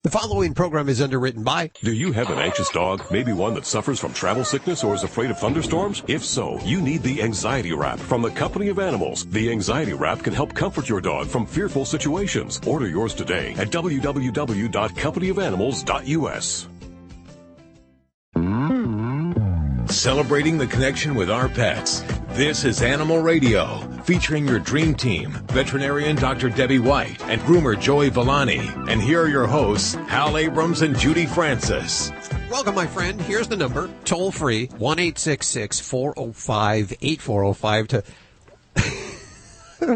The following program is underwritten by... Do you have an anxious dog? Maybe one that suffers from travel sickness or is afraid of thunderstorms? If so, you need the Anxiety Wrap from the Company of Animals. The Anxiety Wrap can help comfort your dog from fearful situations. Order yours today at www.companyofanimals.us. Celebrating the connection with our pets. This is Animal Radio, featuring your dream team, veterinarian Dr. Debbie White and groomer Joey Villani. And here are your hosts, Hal Abrams and Judy Francis. Welcome, my friend. Here's the number, toll free, 1-866-405-8405 to...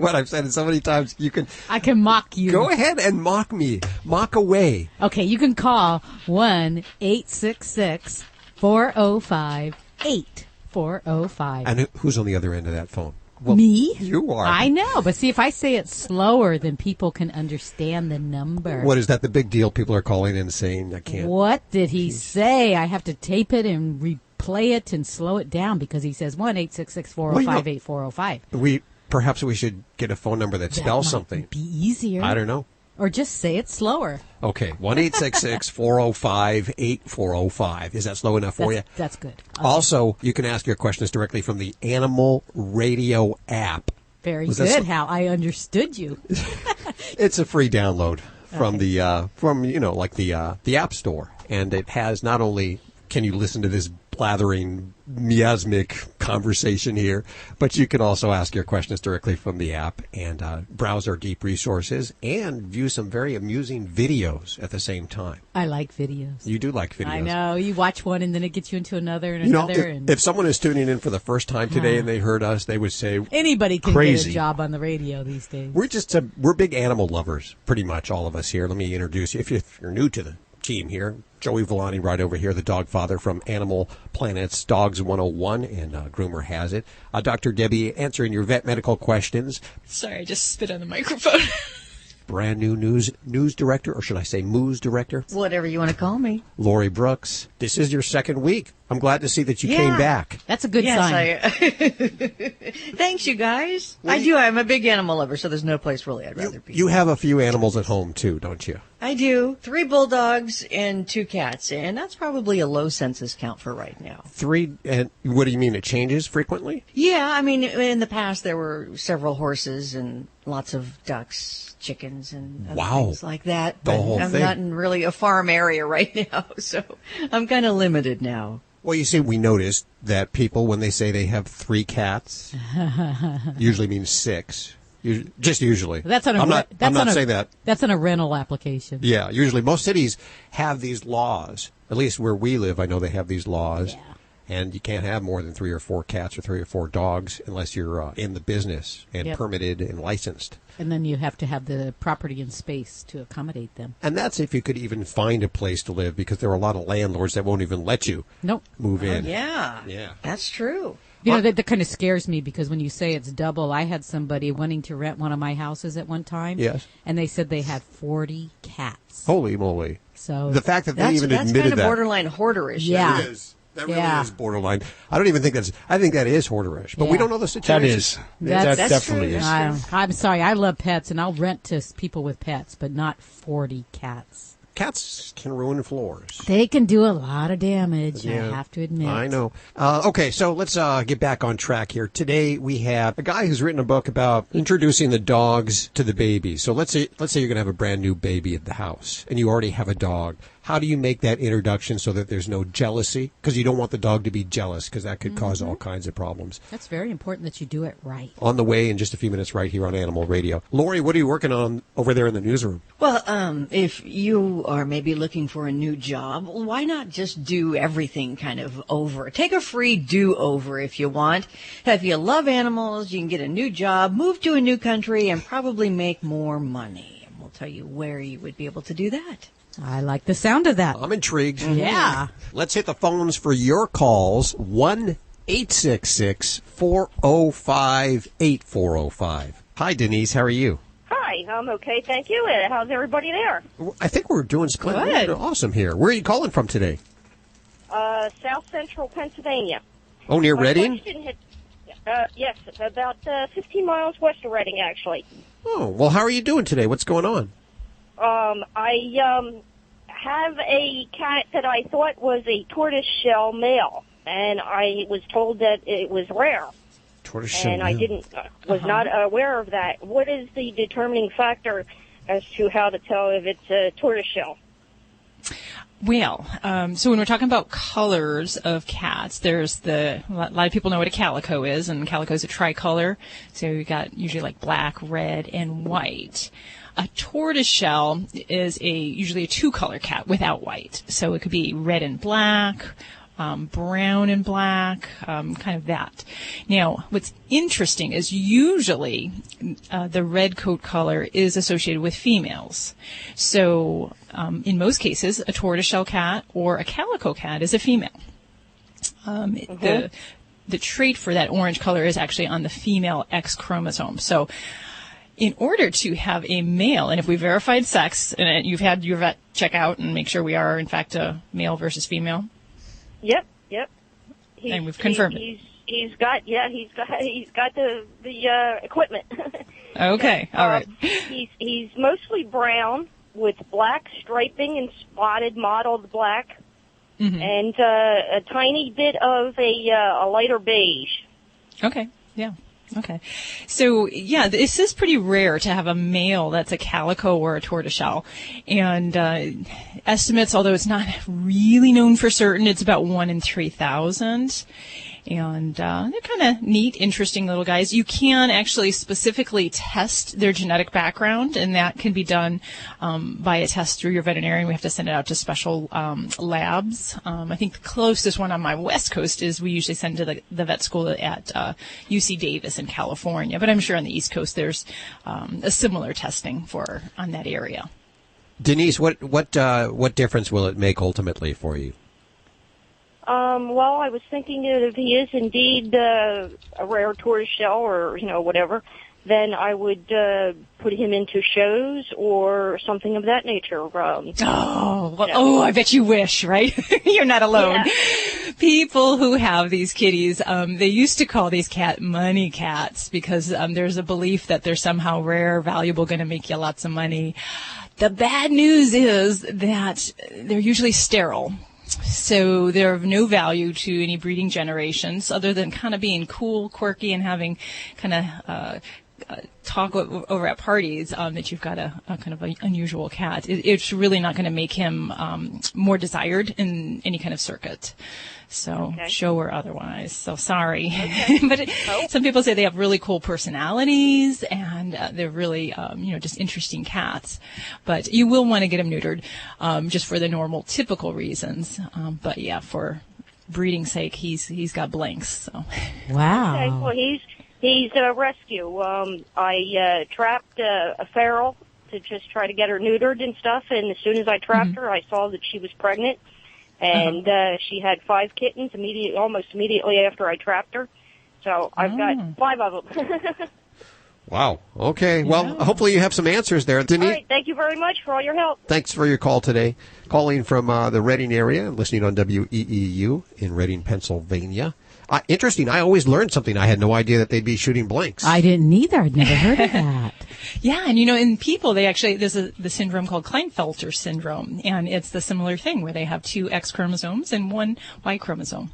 What I've said it so many times, you can... I can mock you. Go ahead and mock me. Mock away. Okay, you can call 1-866-405-8405. And who's on the other end of that phone? Well, me? You are. I know, but see, if I say it slower, then people can understand the number. What is that, the big deal? People are calling in saying, I can't... What did he say? I have to tape it and replay it and slow it down because he says 1-866-405-8405. Perhaps we should get a phone number that spells something. Be easier. I don't know. Or just say it slower. Okay, 1-866-405-8405. Is that slow enough for you? That's good. Also, you can ask your questions directly from the Animal Radio app. Very good, Hal. I understood you. It's a free download from the App Store, and it has not only can you listen to this blathering, miasmic conversation here, but you can also ask your questions directly from the app and browse our deep resources and view some very amusing videos at the same time. I like videos. You do like videos. I know. You watch one and then it gets you into another and another. If someone is tuning in for the first time today and they heard us, they would say, anybody can crazy. Get a job on the radio these days. We're big animal lovers, pretty much all of us here. Let me introduce you. If you're new to the team here, Joey Villani right over here, the dog father from Animal Planet's Dogs 101, and Groomer has it. Dr. Debbie answering your vet medical questions. Sorry, I just spit on the microphone. Brand new news director, or should I say moose director? Whatever you want to call me. Lori Brooks. This is your second week. I'm glad to see that you came back. That's a good sign. Thanks, you guys. I'm a big animal lover, so there's no place really I'd rather be. You have a few animals at home, too, don't you? I do. 3 bulldogs and 2 cats, and that's probably a low census count for right now. 3, and what do you mean, it changes frequently? Yeah, I mean, in the past there were several horses and lots of ducks, chickens, and things like that. The whole I'm thing. not in really a farm area right now, so I'm kind of limited now. Well, you see, we noticed that people, when they say they have 3 cats, usually means 6. Just usually. I'm not saying that. That's on a rental application. Yeah, usually most cities have these laws. At least where we live, I know they have these laws. Yeah. And you can't have more than 3 or 4 cats or 3 or 4 dogs unless you're in the business and permitted and licensed. And then you have to have the property and space to accommodate them. And that's if you could even find a place to live, because there are a lot of landlords that won't even let you move in. Yeah, that's true. You know, that kind of scares me, because when you say it's double, I had somebody wanting to rent one of my houses at one time. Yes. And they said they had 40 cats. Holy moly. So the fact that they even admitted that. That's kind of borderline hoarderish. Yeah. It is. That really is borderline. I don't even think I think that is hoarderish, but we don't know the situation. That definitely true. is. I'm sorry. I love pets, and I'll rent to people with pets, but not 40 cats. Cats can ruin floors. They can do a lot of damage, I have to admit. I know. Okay, so let's get back on track here. Today we have a guy who's written a book about introducing the dogs to the babies. So let's say you're going to have a brand new baby at the house, and you already have a dog. How do you make that introduction so that there's no jealousy? Because you don't want the dog to be jealous, because that could cause all kinds of problems. That's very important that you do it right. On the way in just a few minutes right here on Animal Radio. Lori, what are you working on over there in the newsroom? Well, if you are maybe looking for a new job, why not just do everything kind of over? Take a free do-over if you want. If you love animals, you can get a new job, move to a new country, and probably make more money. And we'll tell you where you would be able to do that. I like the sound of that. I'm intrigued. Yeah. Let's hit the phones for your calls. 1-866-405-8405. Hi, Denise. How are you? Hi. I'm okay, thank you. How's everybody there? I think we're doing splendid. We're doing awesome here. Where are you calling from today? South Central Pennsylvania. Oh, near Reading? Yes, about 15 miles west of Reading, actually. Oh, well, how are you doing today? What's going on? have a cat that I thought was a tortoiseshell male, and I was told that it was rare. Tortoiseshell and male. I was not aware of that. What is the determining factor as to how to tell if it's a tortoiseshell? Well, so when we're talking about colors of cats, there's a lot of people know what a calico is, and calico is a tricolor. So you got usually like black, red, and white. A tortoiseshell is usually a two-color cat without white. So it could be red and black, brown and black, kind of that. Now, what's interesting is usually the red coat color is associated with females. So in most cases, a tortoiseshell cat or a calico cat is a female. The trait for that orange color is actually on the female X chromosome. So in order to have a male, and if we verified sex, and you've had your vet check out and make sure we are, in fact, a male versus female. Yep. And we've confirmed it. He's got the equipment. Okay, all right. He's mostly brown with black striping and spotted mottled black, and a tiny bit of a lighter beige. Okay, yeah. Okay. So, yeah, this is pretty rare to have a male that's a calico or a tortoiseshell. And estimates, although it's not really known for certain, it's about 1 in 3,000. And they're kind of neat, interesting little guys. You can actually specifically test their genetic background, and that can be done by a test through your veterinarian. We have to send it out to special labs. I think the closest one on my West Coast is we usually send to the vet school at UC Davis in California. But I'm sure on the East Coast there's a similar testing on that area. Denise, what difference will it make ultimately for you? Well, I was thinking that if he is indeed a rare tortoiseshell or, whatever, then I would put him into shows or something of that nature. I bet you wish, right? You're not alone. Yeah. People who have these kitties, they used to call these money cats because there's a belief that they're somehow rare, valuable, going to make you lots of money. The bad news is that they're usually sterile. So they're of no value to any breeding generations other than kind of being cool, quirky, and having kind of talk over at parties that you've got a kind of an unusual cat. It's really not going to make him more desired in any kind of circuit. So show or otherwise. So sorry. Okay. But some people say they have really cool personalities and they're really, just interesting cats. But you will want to get them neutered just for the normal, typical reasons. But yeah, for breeding sake, he's got blanks. So. Wow. Okay, well, he's a rescue. I trapped a feral to just try to get her neutered and stuff. And as soon as I trapped her, I saw that she was pregnant. And she had 5 kittens almost immediately after I trapped her. So I've got 5 of them. Wow. Okay. Yeah. Well, hopefully you have some answers there. Denise, all right. Thank you very much for all your help. Thanks for your call today. Calling from the Reading area, listening on WEEU in Reading, Pennsylvania. Interesting. I always learned something. I had no idea that they'd be shooting blanks. I didn't either. I'd never heard of that. Yeah, and in people, there's the syndrome called Klinefelter syndrome, and it's the similar thing where they have 2 X chromosomes and 1 Y chromosome.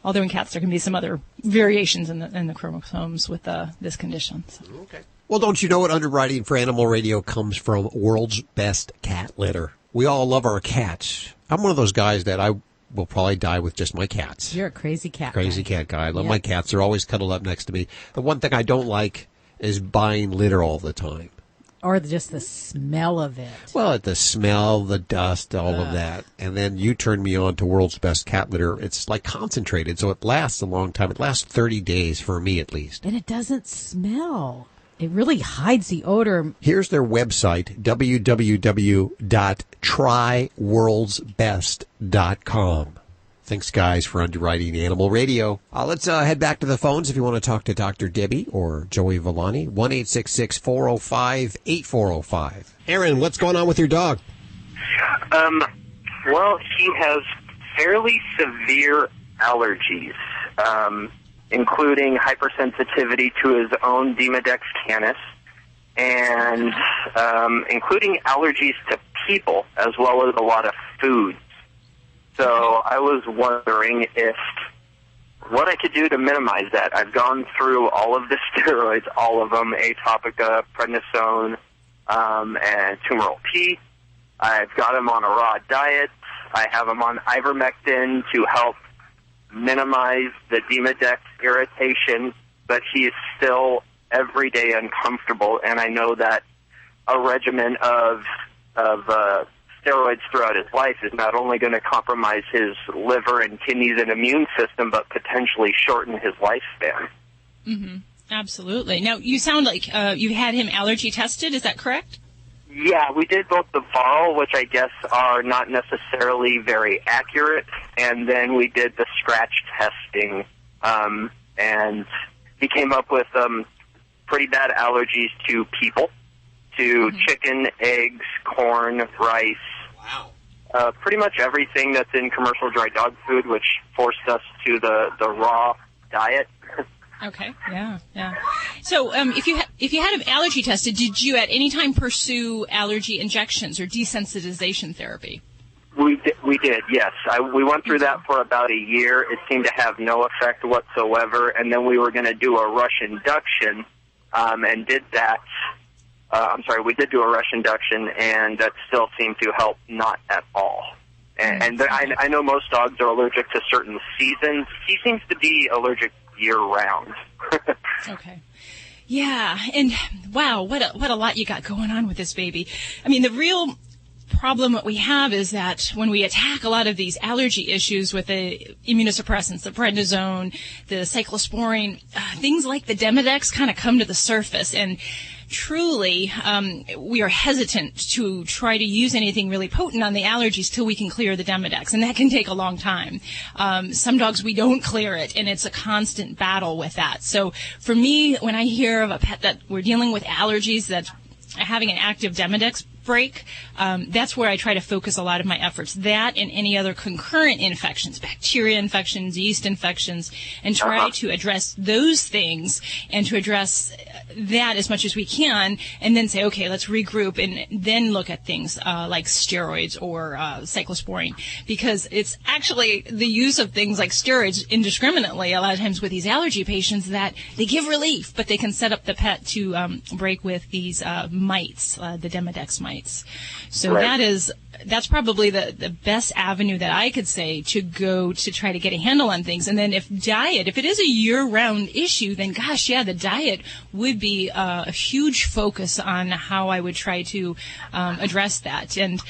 Although in cats there can be some other variations in the chromosomes with this condition. So. Okay. Well, don't you know what underwriting for Animal Radio comes from? World's Best Cat Litter. We all love our cats. I'm one of those guys that I will probably die with just my cats. You're a crazy cat cat guy. I love my cats. They're always cuddled up next to me. The one thing I don't like is buying litter all the time. Or just the smell of it. Well, the smell, the dust, all of that. And then you turn me on to World's Best Cat Litter. It's like concentrated, so it lasts a long time. It lasts 30 days for me at least. And it doesn't smell. It really hides the odor. Here's their website, www.tryworldsbest.com. Thanks, guys, for underwriting Animal Radio. Let's head back to the phones if you want to talk to Dr. Debbie or Joey Villani. 1-866-405-8405. Aaron, what's going on with your dog? Well, he has fairly severe allergies, including hypersensitivity to his own Demodex canis, and including allergies to people as well as a lot of foods. So I was wondering if what I could do to minimize that. I've gone through all of the steroids, all of them, atopica, prednisone, and Tumoral P. I've got him on a raw diet. I have him on ivermectin to help minimize the Demodex irritation, but he is still every day uncomfortable, and I know that a regimen of steroids throughout his life is not only going to compromise his liver and kidneys and immune system, but potentially shorten his lifespan. Mm-hmm. Absolutely. Now, you sound like you had him allergy tested. Is that correct? Yeah, we did both the viral, which I guess are not necessarily very accurate, and then we did the scratch testing, and he came up with pretty bad allergies to people, to chicken, eggs, corn, rice. Wow. Pretty much everything that's in commercial dry dog food, which forced us to the raw diet. Okay. Yeah. So, if you had him allergy tested, did you at any time pursue allergy injections or desensitization therapy? We did, yes. We went through that for about a year. It seemed to have no effect whatsoever, and then we were going to do a rush induction, and did that. We did do a rush induction, and that still seemed to help not at all. And I know most dogs are allergic to certain seasons. He seems to be allergic year-round. Okay. Yeah, and wow, what a lot you got going on with this baby. I mean, the real problem that we have is that when we attack a lot of these allergy issues with the immunosuppressants, the prednisone, the cyclosporine, things like the Demodex kind of come to the surface, and truly, we are hesitant to try to use anything really potent on the allergies till we can clear the Demodex, and that can take a long time. Some dogs, we don't clear it, and it's a constant battle with that. So for me, when I hear of a pet that we're dealing with allergies, that's having an active Demodex break, that's where I try to focus a lot of my efforts. That and any other concurrent infections, bacteria infections, yeast infections, and try to address those things and to address that as much as we can, and then say, okay, let's regroup and then look at things like steroids or cyclosporine, because it's actually the use of things like steroids indiscriminately a lot of times with these allergy patients that they give relief, but they can set up the pet to break with these mites, the Demodex mites. So right. That's probably the best avenue that I could say to go to try to get a handle on things. And then if it is a year-round issue, then gosh, yeah, the diet would be a huge focus on how I would try to address that. And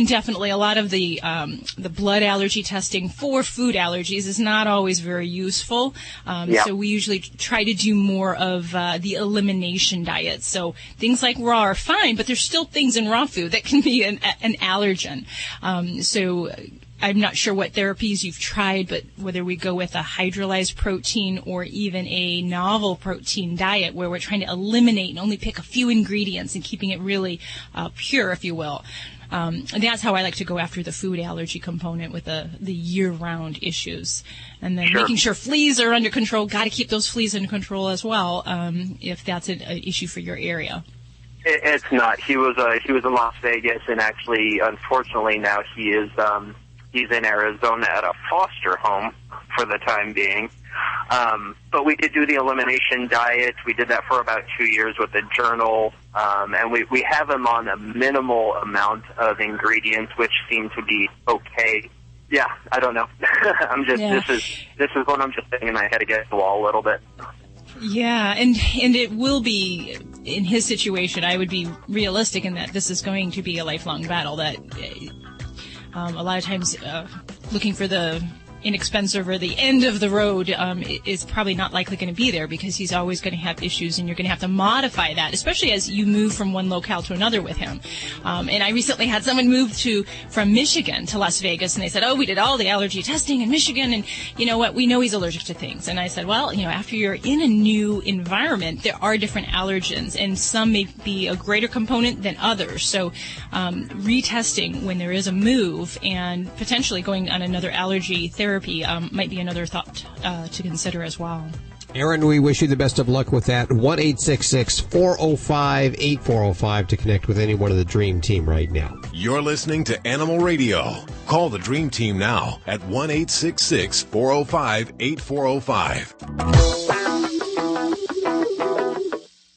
definitely a lot of the blood allergy testing for food allergies is not always very useful. So we usually try to do more of the elimination diet. So things like raw are fine, but there's still things in raw food that can be an allergen. So I'm not sure what therapies you've tried, but whether we go with a hydrolyzed protein or even a novel protein diet where we're trying to eliminate and only pick a few ingredients and keeping it really pure, if you will. And that's how I like to go after the food allergy component with the year-round issues. And then making sure fleas are under control. Got to keep those fleas under control as well, if that's an issue for your area. It's not. He was in Las Vegas, and actually, unfortunately, now he's in Arizona at a foster home for the time being. But we did do the elimination diet. We did that for about 2 years with the journal, and we have him on a minimal amount of ingredients, which seem to be okay. Yeah, I don't know. This is what I'm just thinking I had to get to the wall a little bit. Yeah, and it will be, in his situation, I would be realistic in that this is going to be a lifelong battle, that a lot of times looking for the inexpensive or the end of the road is probably not likely going to be there, because he's always going to have issues, and you're going to have to modify that, especially as you move from one locale to another with him. And I recently had someone move from Michigan to Las Vegas, and they said, we did all the allergy testing in Michigan, and you know what, we know he's allergic to things. And I said, well, after you're in a new environment, there are different allergens, and some may be a greater component than others. So retesting when there is a move and potentially going on another allergy therapy might be another thought to consider as well. Aaron, we wish you the best of luck with that. 1-866-405-8405 to connect with any one of the Dream Team right now. You're listening to Animal Radio. Call the Dream Team now at 1-866-405-8405.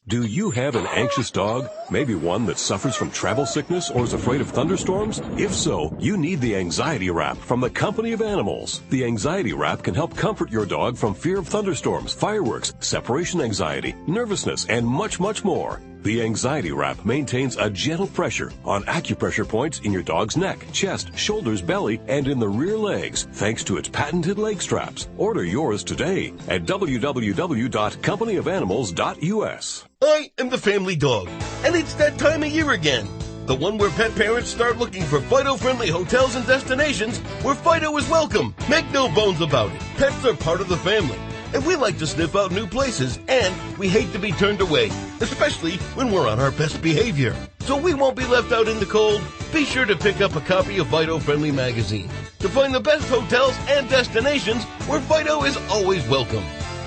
Do you have an anxious dog? Maybe one that suffers from travel sickness or is afraid of thunderstorms? If so, you need the Anxiety Wrap from the Company of Animals. The Anxiety Wrap can help comfort your dog from fear of thunderstorms, fireworks, separation anxiety, nervousness, and much, much more. The Anxiety Wrap maintains a gentle pressure on acupressure points in your dog's neck, chest, shoulders, belly, and in the rear legs, thanks to its patented leg straps. Order yours today at www.companyofanimals.us. I am the family dog, and it's that time of year again. The one where pet parents start looking for Fido-friendly hotels and destinations where Fido is welcome. Make no bones about it. Pets are part of the family, and we like to sniff out new places, and we hate to be turned away, especially when we're on our best behavior. So we won't be left out in the cold. Be sure to pick up a copy of Fido Friendly magazine to find the best hotels and destinations where Fido is always welcome.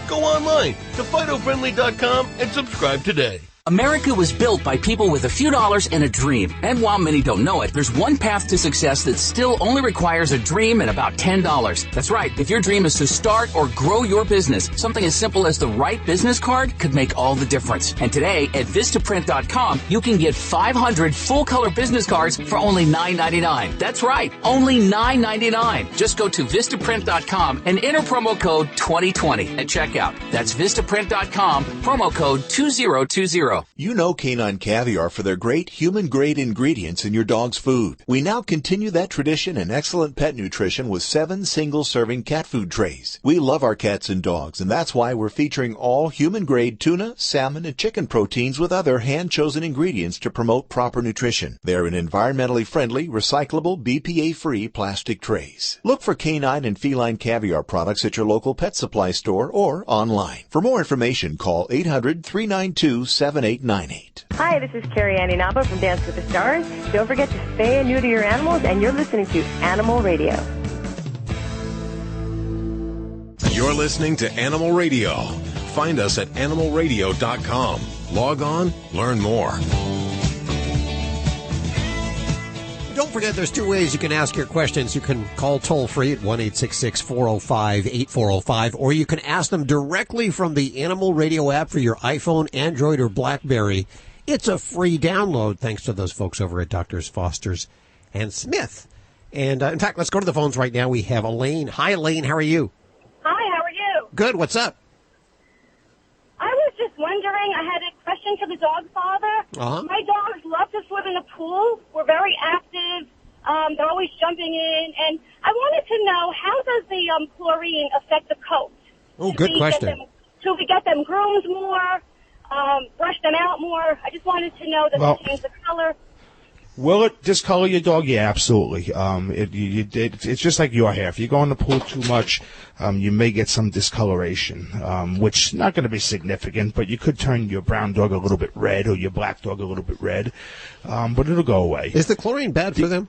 Go online to FidoFriendly.com and subscribe today. America was built by people with a few dollars and a dream. And while many don't know it, there's one path to success that still only requires a dream and about $10. That's right. If your dream is to start or grow your business, something as simple as the right business card could make all the difference. And today at Vistaprint.com, you can get 500 full-color business cards for only $9.99. That's right. Only $9.99. Just go to Vistaprint.com and enter promo code 2020 at checkout. That's Vistaprint.com, promo code 2020. You know Canine Caviar for their great human-grade ingredients in your dog's food. We now continue that tradition and excellent pet nutrition with 7 single-serving cat food trays. We love our cats and dogs, and that's why we're featuring all human-grade tuna, salmon, and chicken proteins with other hand-chosen ingredients to promote proper nutrition. They're in environmentally friendly, recyclable, BPA-free plastic trays. Look for canine and feline caviar products at your local pet supply store or online. For more information, call 800-392-7898. Hi, this is Carrie Annie Nava from Dance with the Stars. Don't forget to spay and neuter your animals, and you're listening to Animal Radio. You're listening to Animal Radio. Find us at animalradio.com. Log on, learn more. Don't forget, there's 2 ways you can ask your questions. You can call toll-free at 1-866-405-8405, or you can ask them directly from the Animal Radio app for your iPhone, Android, or BlackBerry. It's a free download, thanks to those folks over at Drs. Foster's and Smith. And, in fact, let's go to the phones right now. We have Elaine. Hi, Elaine. How are you? Hi, how are you? Good. What's up? I was just wondering, I had a question for the dog father. Uh-huh. My dogs love to swim in the pool. We're very active. They're always jumping in. And I wanted to know, how does the chlorine affect the coat? Oh, good question. Should we get them groomed more, brush them out more? I just wanted to know, does it change the color? Will it discolor your dog? Yeah, absolutely. It's just like your hair. If you go in the pool too much, you may get some discoloration, which is not going to be significant, but you could turn your brown dog a little bit red or your black dog a little bit red, but it'll go away. Is the chlorine bad for them?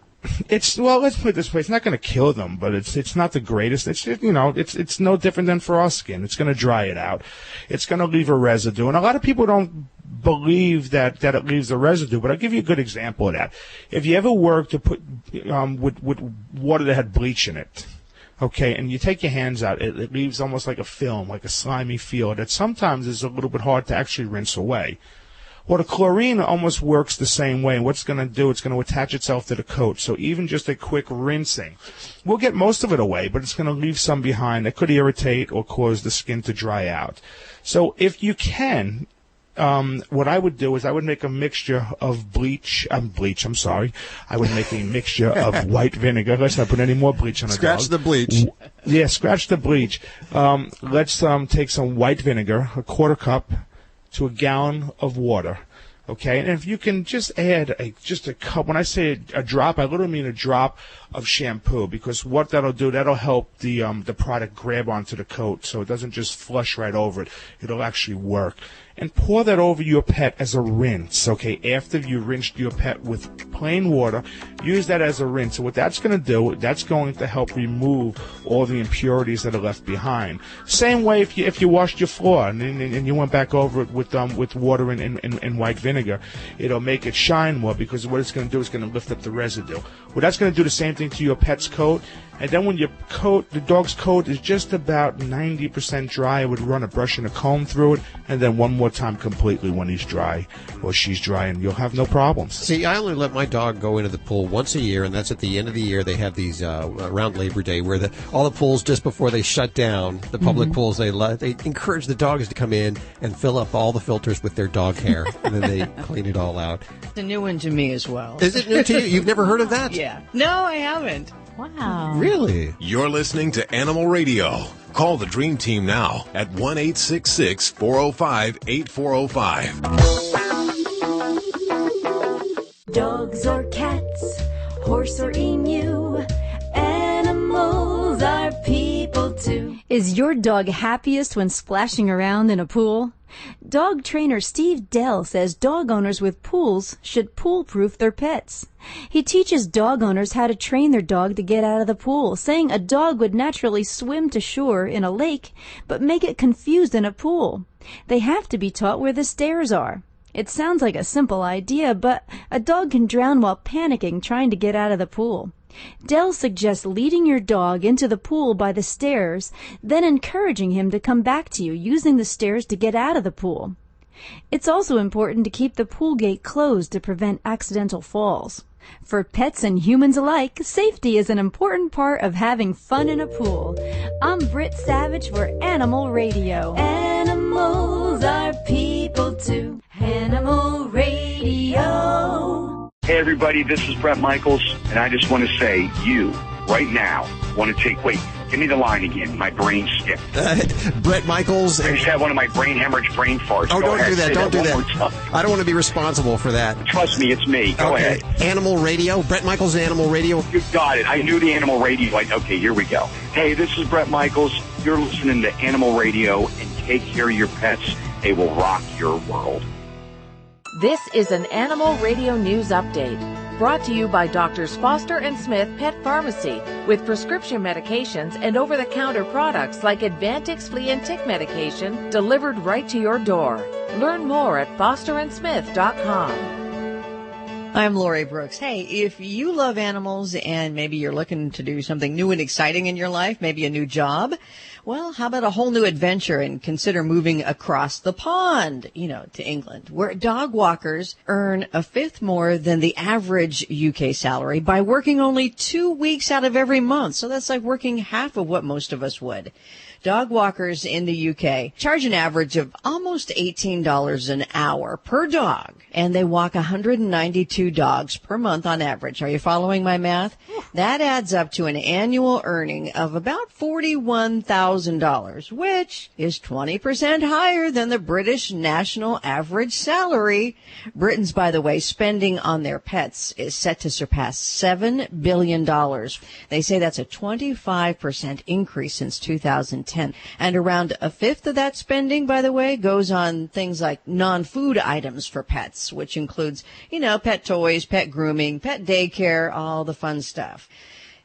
Let's put it this way. It's not going to kill them, but it's not the greatest. It's no different than for our skin. It's going to dry it out. It's going to leave a residue. And a lot of people don't believe that it leaves a residue, but I'll give you a good example of that. If you ever work to put, with water that had bleach in it, okay, and you take your hands out, it leaves almost like a film, like a slimy feel that sometimes is a little bit hard to actually rinse away. Well, the chlorine almost works the same way. And what's going to do, it's going to attach itself to the coat. So even just a quick rinsing will get most of it away, but it's going to leave some behind that could irritate or cause the skin to dry out. So if you can, what I would do is I would make a mixture of I would make a mixture of white vinegar. Let's not put any more bleach on the dog. Scratch the bleach. Yeah, scratch the bleach. Let's take some white vinegar, a quarter cup, to a gallon of water, okay? And if you can just add just a cup, when I say a drop, I literally mean a drop of shampoo, because what that'll do, that'll help the product grab onto the coat so it doesn't just flush right over it. It'll actually work. and pour that over your pet as a rinse, okay? After you rinsed your pet with plain water, use that as a rinse. So what that's going to do, that's going to help remove all the impurities that are left behind. Same way if you washed your floor and you went back over it with water and white vinegar, it'll make it shine more, because what it's going to do is going to lift up the residue. Well, that's going to do the same thing to your pet's coat. And then when the dog's coat is just about 90% dry, I would run a brush and a comb through it, and then one more time completely when he's dry or she's dry, and you'll have no problems. See, I only let my dog go into the pool once a year, and that's at the end of the year. They have these around Labor Day where all the pools, just before they shut down, the public pools, they encourage the dogs to come in and fill up all the filters with their dog hair, and then they clean it all out. It's a new one to me as well. Is it new to you? You've never heard of that? Yeah. No, I haven't. Wow. Really? You're listening to Animal Radio. Call the Dream Team now at 1-866-405-8405. Dogs or cats, horse or emu, animals are people too. Is your dog happiest when splashing around in a pool? Dog trainer Steve Dell says dog owners with pools should pool-proof their pets. He teaches dog owners how to train their dog to get out of the pool, saying a dog would naturally swim to shore in a lake, but may get confused in a pool. They have to be taught where the stairs are. It sounds like a simple idea, but a dog can drown while panicking trying to get out of the pool. Dell suggests leading your dog into the pool by the stairs, then encouraging him to come back to you using the stairs to get out of the pool. It's also important to keep the pool gate closed to prevent accidental falls. For pets and humans alike, safety is an important part of having fun in a pool. I'm Britt Savage for Animal Radio. Animals are people too. Animal Radio. Hey everybody, this is Brett Michaels, and I just want to say, you, right now, want to take, wait, give me the line again, my brain skipped. Brett Michaels. I just had one of my brain hemorrhage brain farts. Oh, don't do that, don't do that. Time. I don't want to be responsible for that. Trust me, it's me. Go ahead. Animal Radio, Brett Michaels Animal Radio. You got it, I knew the Animal Radio. Okay, here we go. Hey, this is Brett Michaels. You're listening to Animal Radio, and take care of your pets. They will rock your world. This is an Animal Radio News Update, brought to you by Doctors Foster and Smith Pet Pharmacy, with prescription medications and over-the-counter products like Advantix flea and tick medication delivered right to your door. Learn more at fosterandsmith.com. I'm Lori Brooks. Hey, if you love animals and maybe you're looking to do something new and exciting in your life, maybe a new job, well, how about a whole new adventure and consider moving across the pond, to England, where dog walkers earn a fifth more than the average UK salary by working only 2 weeks out of every month. So that's like working half of what most of us would. Dog walkers in the UK charge an average of almost $18 an hour per dog, and they walk 192 dogs per month on average. Are you following my math? That adds up to an annual earning of about $41,000, which is 20% higher than the British national average salary. Britain's, by the way, spending on their pets is set to surpass $7 billion. They say that's a 25% increase since 2010. And around a fifth of that spending, by the way, goes on things like non-food items for pets, which includes, pet toys, pet grooming, pet daycare, all the fun stuff.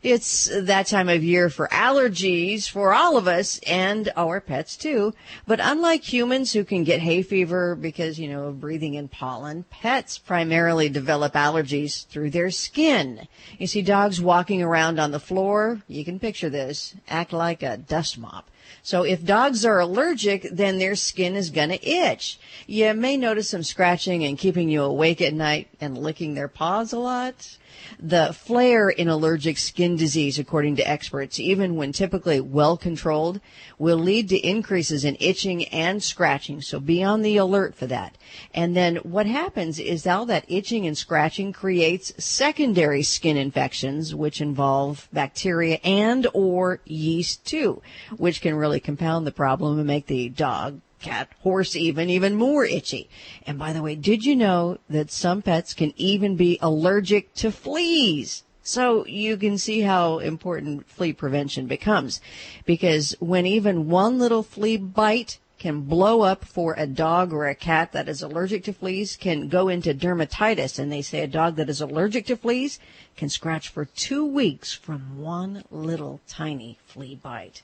It's that time of year for allergies for all of us and our pets too. But unlike humans who can get hay fever because, of breathing in pollen, pets primarily develop allergies through their skin. You see dogs walking around on the floor, you can picture this, act like a dust mop. So if dogs are allergic, then their skin is going to itch. You may notice them scratching and keeping you awake at night and licking their paws a lot. The flare in allergic skin disease, according to experts, even when typically well controlled, will lead to increases in itching and scratching. So be on the alert for that. And then what happens is all that itching and scratching creates secondary skin infections, which involve bacteria and or yeast too, which can really compound the problem and make the dog, cat, horse even more itchy. And by the way, did you know that some pets can even be allergic to fleas? So you can see how important flea prevention becomes, because when even one little flea bite can blow up for a dog or a cat that is allergic to fleas, can go into dermatitis. And they say a dog that is allergic to fleas can scratch for 2 weeks from one little tiny flea bite.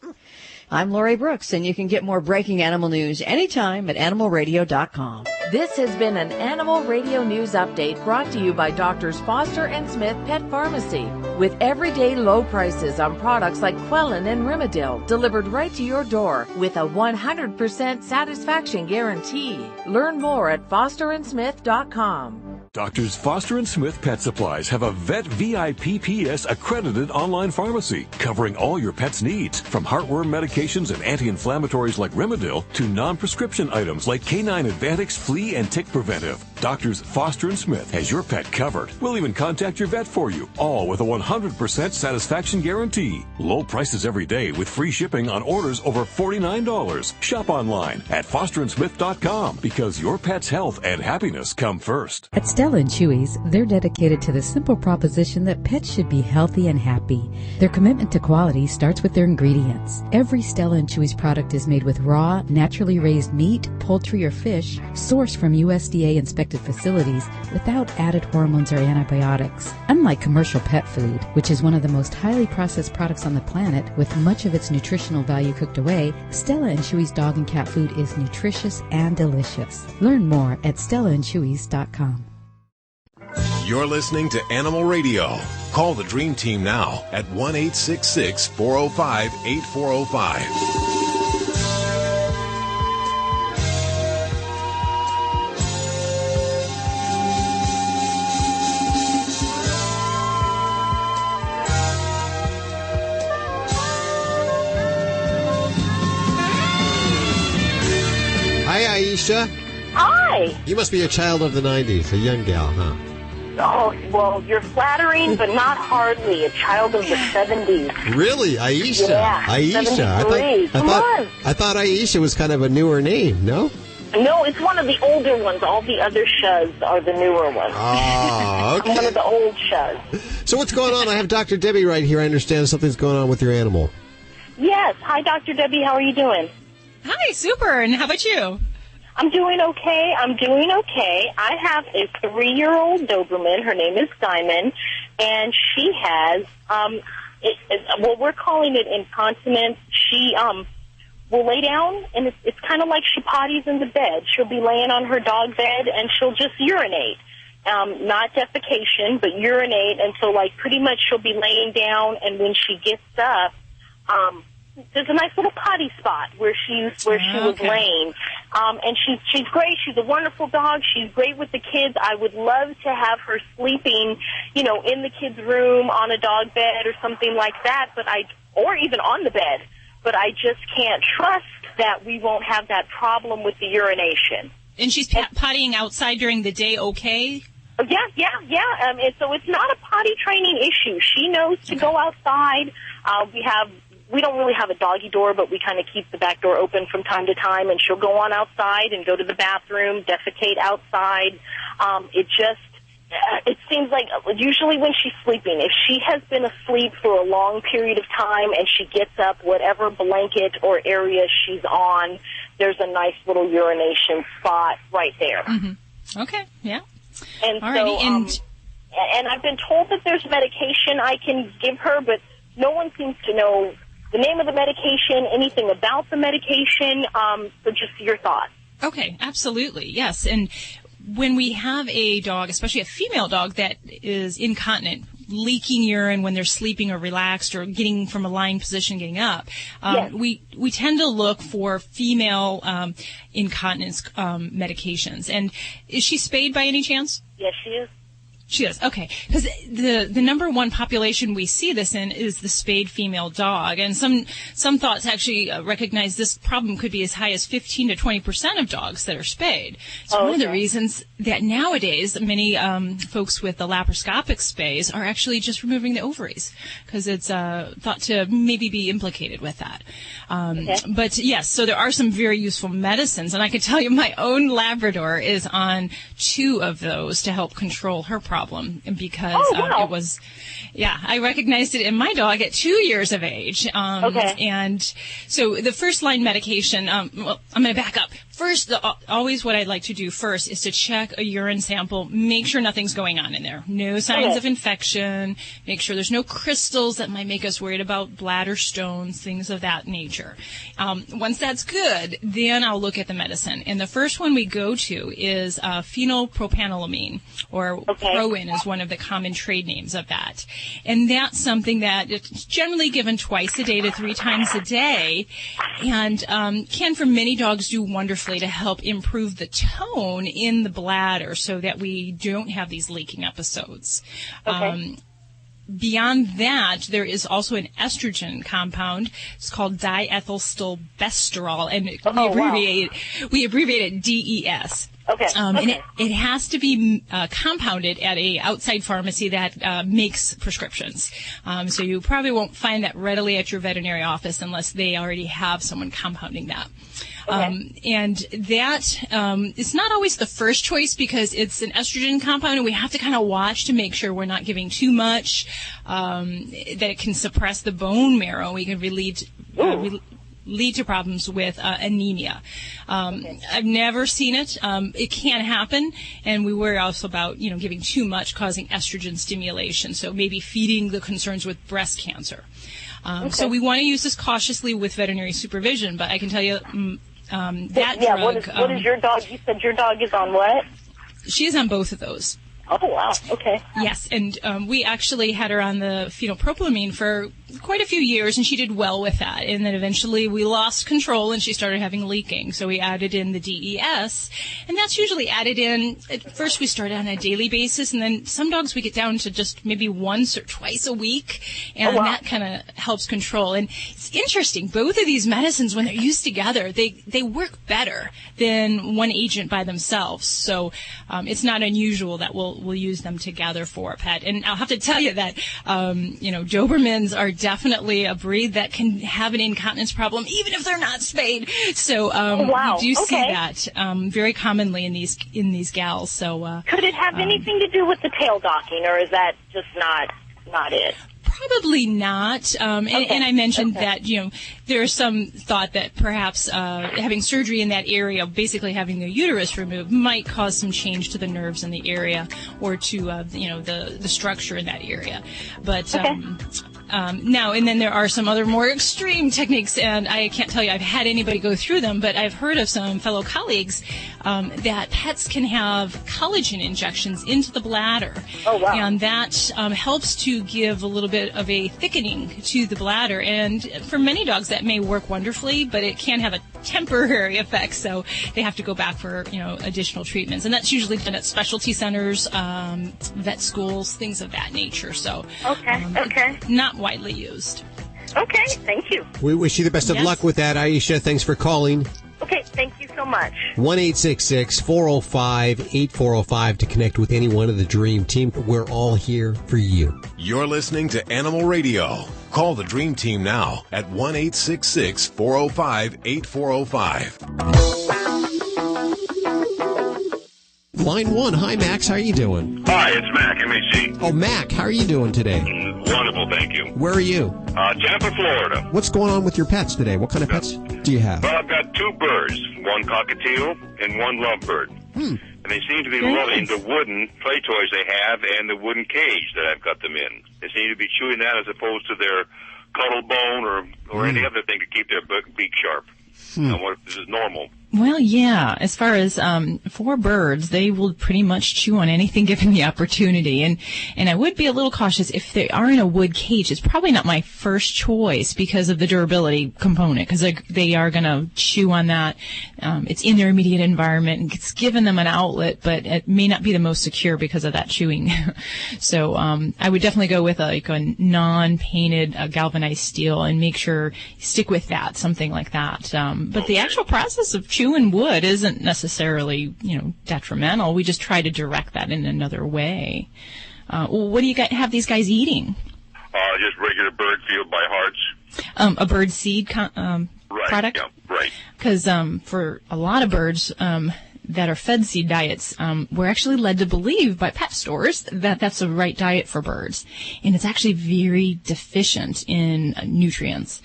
I'm Lori Brooks, and you can get more breaking animal news anytime at animalradio.com. This has been an Animal Radio News Update brought to you by Doctors Foster and Smith Pet Pharmacy. With everyday low prices on products like Quellin and Rimadyl delivered right to your door with a 100% satisfaction guarantee. Learn more at fosterandsmith.com. Doctors Foster and Smith Pet Supplies have a Vet VIPPS accredited online pharmacy covering all your pet's needs, from heartworm medications and anti-inflammatories like Rimadyl to non-prescription items like Canine Advantix Flea and Tick Preventive. Doctors Foster and Smith has your pet covered. We'll even contact your vet for you, all with a 100% satisfaction guarantee. Low prices every day with free shipping on orders over $49. Shop online at fosterandsmith.com because your pet's health and happiness come first. At Stella and Chewy's, they're dedicated to the simple proposition that pets should be healthy and happy. Their commitment to quality starts with their ingredients. Every Stella and Chewy's product is made with raw, naturally raised meat, poultry, or fish, sourced from USDA-inspected facilities without added hormones or antibiotics. Unlike commercial pet food, which is one of the most highly processed products on the planet with much of its nutritional value cooked away, Stella and Chewy's dog and cat food is nutritious and delicious. Learn more at stellaandchewy's.com. You're listening to Animal Radio. Call the Dream Team now at 1-866-405-8405. Hi, Aisha. Hi. You must be a child of the 90s, a young gal, huh? Oh, well, you're flattering, but not hardly. A child of the 70s. Really? Aisha? Yeah, Aisha. 73. I thought Aisha was kind of a newer name, no? No, it's one of the older ones. All the other Shuz are the newer ones. Oh, okay. I'm one of the old Shuz. So what's going on? I have Dr. Debbie right here. I understand something's going on with your animal. Yes. Hi, Dr. Debbie. How are you doing? Hi, super. And how about you? I'm doing okay. I have a 3-year-old Doberman. Her name is Diamond, and she has, we're calling it incontinence. She will lay down, and it's kind of like she potties in the bed. She'll be laying on her dog bed, and she'll just urinate. Not defecation, but urinate, and so, like, pretty much she'll be laying down, and when she gets up, there's a nice little potty spot where she was laying. And she's great. She's a wonderful dog. She's great with the kids. I would love to have her sleeping, in the kids' room on a dog bed or something like that, or even on the bed. But I just can't trust that we won't have that problem with the urination. And she's pottying outside during the day, okay? Yeah. And so it's not a potty training issue. She knows to go outside. We don't really have a doggy door, but we kind of keep the back door open from time to time, and she'll go on outside and go to the bathroom, defecate outside. It seems like usually when she's sleeping, if she has been asleep for a long period of time and she gets up, whatever blanket or area she's on, there's a nice little urination spot right there. Mm-hmm. Okay, yeah. And alrighty, so, and I've been told that there's medication I can give her, but no one seems to know the name of the medication, anything about the medication, so just your thoughts. Okay, absolutely, yes. And when we have a dog, especially a female dog that is incontinent, leaking urine when they're sleeping or relaxed or getting from a lying position, getting up, yes. we tend to look for female incontinence medications. And is she spayed by any chance? Yes, she is. She is. Okay. Because the number one population we see this in is the spayed female dog. And some thoughts actually recognize this problem could be as high as 15 to 20% of dogs that are spayed. It's one of the reasons that nowadays many folks with the laparoscopic spays are actually just removing the ovaries because it's thought to maybe be implicated with that. But yes, so there are some very useful medicines. And I can tell you my own Labrador is on 2 of those to help control her problem. problem because it was, I recognized it in my dog at 2 years of age. And so the first line medication, I'm going to back up. First, always what I'd like to do first is to check a urine sample, make sure nothing's going on in there. No signs of infection, make sure there's no crystals that might make us worried about bladder stones, things of that nature. Once that's good, then I'll look at the medicine. And the first one we go to is phenylpropanolamine, or Proin is one of the common trade names of that. And that's something that it's generally given twice a day to 3 times a day, and can for many dogs do wonderfully to help improve the tone in the bladder so that we don't have these leaking episodes. Beyond that, there is also an estrogen compound. It's called diethylstilbestrol, and we abbreviate it DES. And it has to be compounded at a outside pharmacy that makes prescriptions. So you probably won't find that readily at your veterinary office unless they already have someone compounding that. And that is not always the first choice because it's an estrogen compound, and we have to kind of watch to make sure we're not giving too much, that it can suppress the bone marrow. We can lead to problems with anemia. I've never seen it. It can happen, and we worry also about giving too much causing estrogen stimulation, so maybe feeding the concerns with breast cancer. So we want to use this cautiously with veterinary supervision, but I can tell you that drug... What is your dog? You said your dog is on what? She is on both of those. Oh, wow. Okay. Yes, and we actually had her on the phenylpropanolamine for quite a few years, and she did well with that. And then eventually we lost control, and she started having leaking. So we added in the DES, and that's usually added in. At first we start on a daily basis, and then some dogs we get down to just maybe once or twice a week, and that kind of helps control. And it's interesting. Both of these medicines, when they're used together, they work better than one agent by themselves. So it's not unusual that we'll use them together for a pet. And I'll have to tell you that, Dobermans are definitely a breed that can have an incontinence problem, even if they're not spayed. So we do see that very commonly in these gals. So could it have anything to do with the tail docking, or is that just not it? Probably not. And I mentioned that, there's some thought that perhaps having surgery in that area, basically having the uterus removed, might cause some change to the nerves in the area or to, the structure in that area. But now, and then there are some other more extreme techniques, and I can't tell you I've had anybody go through them, but I've heard of some fellow colleagues that pets can have collagen injections into the bladder. Oh, wow. And that helps to give a little bit of a thickening to the bladder. And for many dogs, that may work wonderfully, but it can have a temporary effect, so they have to go back for, additional treatments. And that's usually done at specialty centers, vet schools, things of that nature. So not widely used. Okay, thank you. We wish you the best of luck with that, Aisha. Thanks for calling. Okay, thank you so much. 1-866-405-8405 to connect with any one of the Dream Team. We're all here for you. You're listening to Animal Radio. Call the Dream Team now at 1-866-405-8405. Line 1. Hi, Max. How are you doing? Hi, it's Mac, MAC. Oh, Mac. How are you doing today? Wonderful, thank you. Where are you? Tampa, Florida. What's going on with your pets today? What kind of pets do you have? Well, I've got 2 birds, one cockatiel and one lovebird. And they seem to be loving the wooden play toys they have and the wooden cage that I've got them in. They seem to be chewing that as opposed to their cuddle bone or any other thing to keep their beak sharp. I wonder if this is normal. Well, yeah. As far as for birds, they will pretty much chew on anything given the opportunity. And I would be a little cautious if they are in a wood cage. It's probably not my first choice because of the durability component, because they are going to chew on that. It's in their immediate environment, and it's given them an outlet, but it may not be the most secure because of that chewing. So I would definitely go with a non-painted galvanized steel and make sure you stick with that, something like that. But the actual process of chewing wood isn't necessarily, detrimental. We just try to direct that in another way. What do you have these guys eating? Just regular bird field by hearts. A bird seed product? Yeah, right. Because for a lot of birds, that are fed seed diets, we're actually led to believe by pet stores that that's the right diet for birds. And it's actually very deficient in nutrients.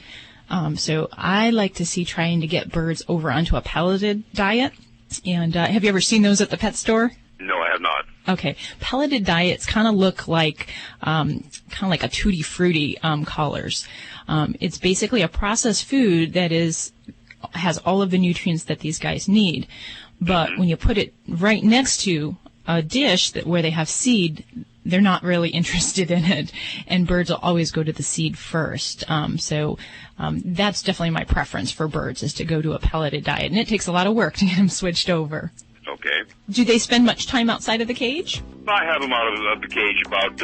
So I like to see trying to get birds over onto a pelleted diet. And have you ever seen those at the pet store? No, I have not. Okay. Pelleted diets kind of look like a Tutti Frutti collars. It's basically a processed food that has all of the nutrients that these guys need. But when you put it right next to a dish where they have seed, they're not really interested in it. And birds will always go to the seed first. So that's definitely my preference for birds, is to go to a pelleted diet. And it takes a lot of work to get them switched over. Okay. Do they spend much time outside of the cage? I have them out of the cage about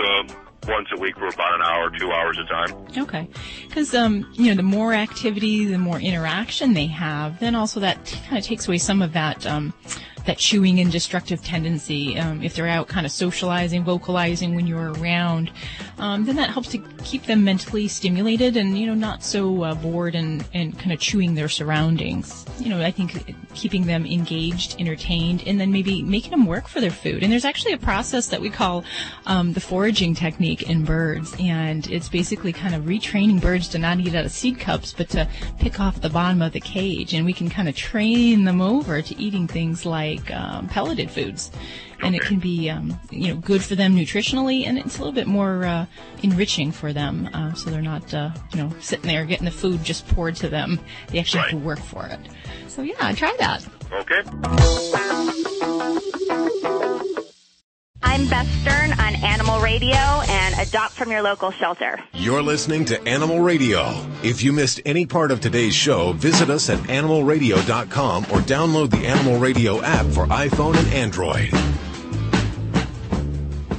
once a week for about an hour, 2 hours at a time. Okay. Because, the more activity, the more interaction they have, then also that kind of takes away some of that chewing and destructive tendency. If they're out kind of socializing, vocalizing when you're around, then that helps to keep them mentally stimulated and, not so bored and kind of chewing their surroundings. I think keeping them engaged, entertained, and then maybe making them work for their food. And there's actually a process that we call the foraging technique in birds, and it's basically kind of retraining birds to not eat out of seed cups, but to pick off the bottom of the cage. And we can kind of train them over to eating things like pelleted foods. And it can be, good for them nutritionally, and it's a little bit more enriching for them. So they're not, sitting there getting the food just poured to them. They actually have to work for it. So yeah, try that. Okay. I'm Beth Stern on Animal Radio and Adopt from your local shelter. You're listening to Animal Radio. If you missed any part of today's show, visit us at animalradio.com or download the Animal Radio app for iPhone and Android.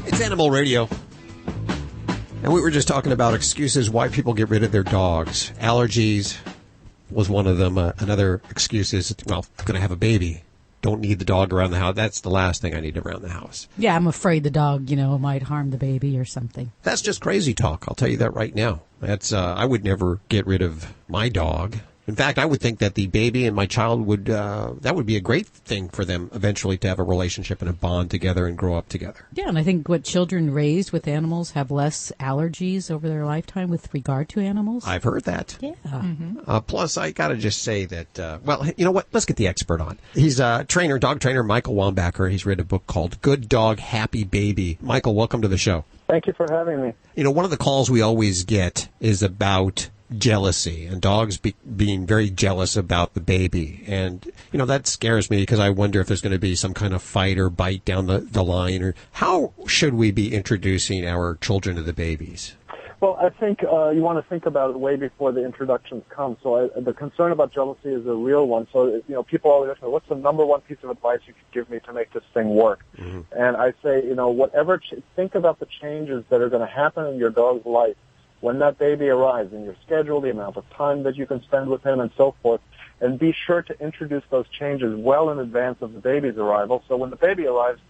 It's Animal Radio. And we were just talking about excuses why people get rid of their dogs. Allergies was one of them. Another excuse is, going to have a baby. Don't need the dog around the house. That's the last thing I need around the house. Yeah, I'm afraid the dog, might harm the baby or something. That's just crazy talk. I'll tell you that right now. That's I would never get rid of my dog. In fact, I would think that the baby and my child that would be a great thing for them eventually to have a relationship and a bond together and grow up together. Yeah, and I think children raised with animals have less allergies over their lifetime with regard to animals. I've heard that. Yeah. Mm-hmm. Plus, I got to just say that, you know what? Let's get the expert on. He's a dog trainer, Michael Wombacher. He's written a book called Good Dog, Happy Baby. Michael, welcome to the show. Thank you for having me. One of the calls we always get is about jealousy and dogs being very jealous about the baby. And, that scares me because I wonder if there's going to be some kind of fight or bite down the line. Or how should we be introducing our children to the babies? Well, I think you want to think about it way before the introductions come. So the concern about jealousy is a real one. So, people always ask me, what's the number one piece of advice you could give me to make this thing work? Mm-hmm. And I say, think about the changes that are going to happen in your dog's life when that baby arrives, in your schedule, the amount of time that you can spend with him and so forth, and be sure to introduce those changes well in advance of the baby's arrival. So when the baby arrives,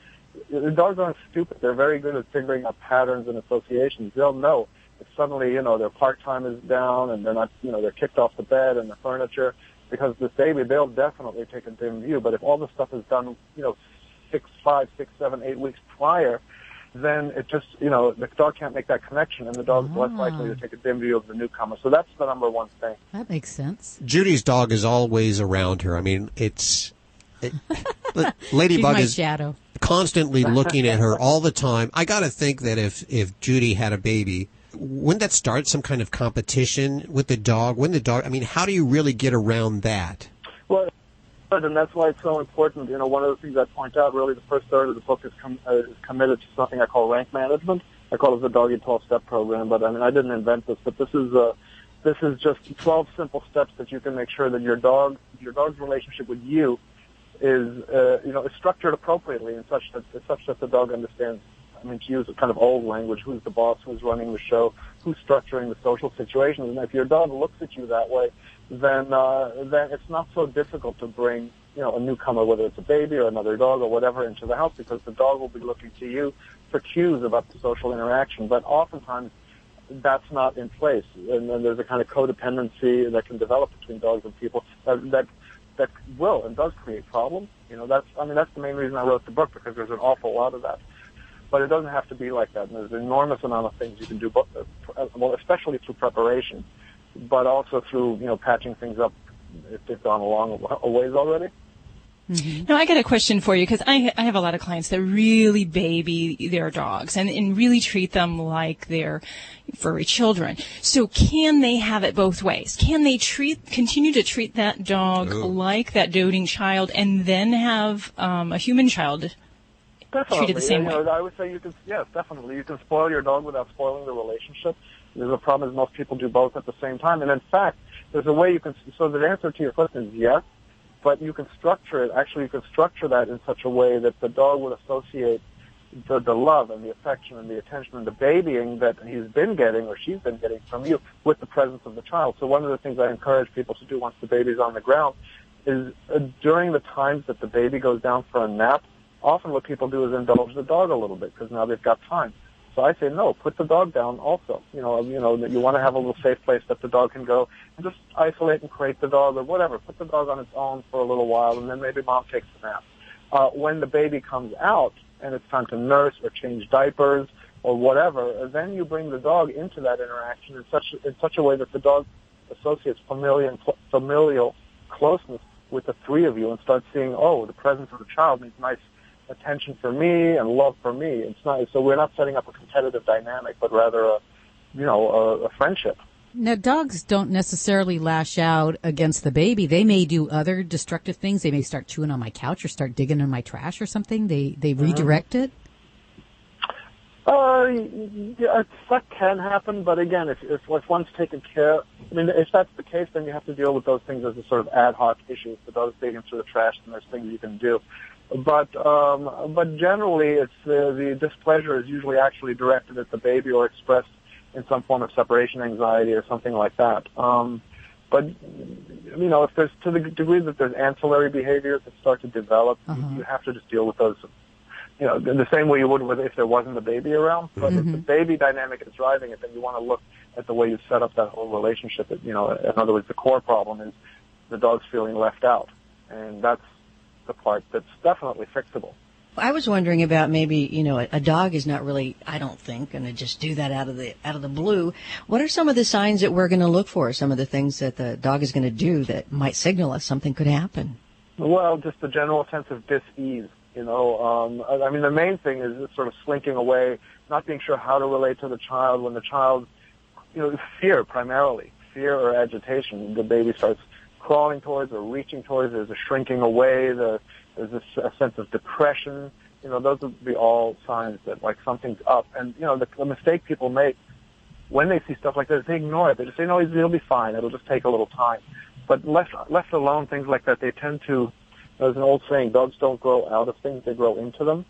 the dogs aren't stupid. They're very good at figuring out patterns and associations. They'll know if suddenly, their park time is down and they're not, they're kicked off the bed and the furniture, because this baby, they'll definitely take a dim view. But if all this stuff is done, 5, 6, 7, 8 weeks prior, then it just, the dog can't make that connection, and the dog's less likely to take a dim view of the newcomer. So that's the number one thing. That makes sense. Judy's dog is always around her. I mean, Ladybug is shadow. Constantly looking at her all the time. I got to think that if Judy had a baby, wouldn't that start some kind of competition with the dog? How do you really get around that? Well, and that's why it's so important. One of the things I point out, really, the first third of the book is committed to something I call rank management. I call it the Doggy 12-step program, but I didn't invent this. But this is just 12 simple steps that you can make sure that your dog's relationship with you is structured appropriately, and such that the dog understands. To use a kind of old language, who's the boss, who's running the show, who's structuring the social situations. And if your dog looks at you that way, then it's not so difficult to bring, a newcomer, whether it's a baby or another dog or whatever, into the house, because the dog will be looking to you for cues about the social interaction. But oftentimes, that's not in place. And then there's a kind of codependency that can develop between dogs and people that that will and does create problems. That's the main reason I wrote the book, because there's an awful lot of that. But it doesn't have to be like that. And there's an enormous amount of things you can do, especially through preparation, but also through, patching things up if they've gone a ways already. Mm-hmm. Now, I got a question for you, because I have a lot of clients that really baby their dogs and really treat them like they're furry children. So can they have it both ways? Can they continue to treat that dog like that doting child and then have a human child treated the same way? I would say yes, definitely. You can spoil your dog without spoiling the relationship. The problem is most people do both at the same time. And in fact, there's a way so the answer to your question is yes, but you can structure it. Actually, you can structure that in such a way that the dog would associate the love and the affection and the attention and the babying that he's been getting or she's been getting from you with the presence of the child. So one of the things I encourage people to do once the baby's on the ground is during the times that the baby goes down for a nap, often what people do is indulge the dog a little bit because now they've got time. So I say, no, put the dog down also. You want to have a little safe place that the dog can go and just isolate and crate the dog or whatever. Put the dog on its own for a little while, and then maybe mom takes a nap. When the baby comes out and it's time to nurse or change diapers or whatever, then you bring the dog into that interaction in such a way that the dog associates familial closeness with the three of you and starts seeing, the presence of the child means nice attention for me and love for me. It's not, so we're not setting up a competitive dynamic, but rather a friendship. Now, dogs don't necessarily lash out against the baby. They may do other destructive things. They may start chewing on my couch or start digging in my trash or something. They redirect it. Yeah, that can happen, but again, if one's taken care, if that's the case, then you have to deal with those things as a sort of ad hoc issue. If the dog's digging through the trash, then there's things you can do. But generally, it's the displeasure is usually actually directed at the baby or expressed in some form of separation anxiety or something like that. But if there's to the degree that there's ancillary behaviors that start to develop, you have to just deal with those. The same way you would if there wasn't a baby around. But if the baby dynamic is driving it, then you want to look at the way you set up that whole relationship. In other words, the core problem is the dog's feeling left out, and that's the part that's definitely fixable. I was wondering about maybe, a dog is not really, I don't think, going to just do that out of the blue. What are some of the signs that we're going to look for? Some of the things that the dog is going to do that might signal us something could happen? Well, just the general sense of dis-ease. The main thing is sort of slinking away, not being sure how to relate to the child. When the child, fear primarily, fear or agitation, the baby starts crawling towards or reaching towards, there's a shrinking away, there's a sense of depression. Those would be all signs that something's up. And, the mistake people make when they see stuff like that is they ignore it. They just say, no, he'll be fine. It'll just take a little time. But left alone, things like that, they tend to, there's an old saying, dogs don't grow out of things, they grow into them.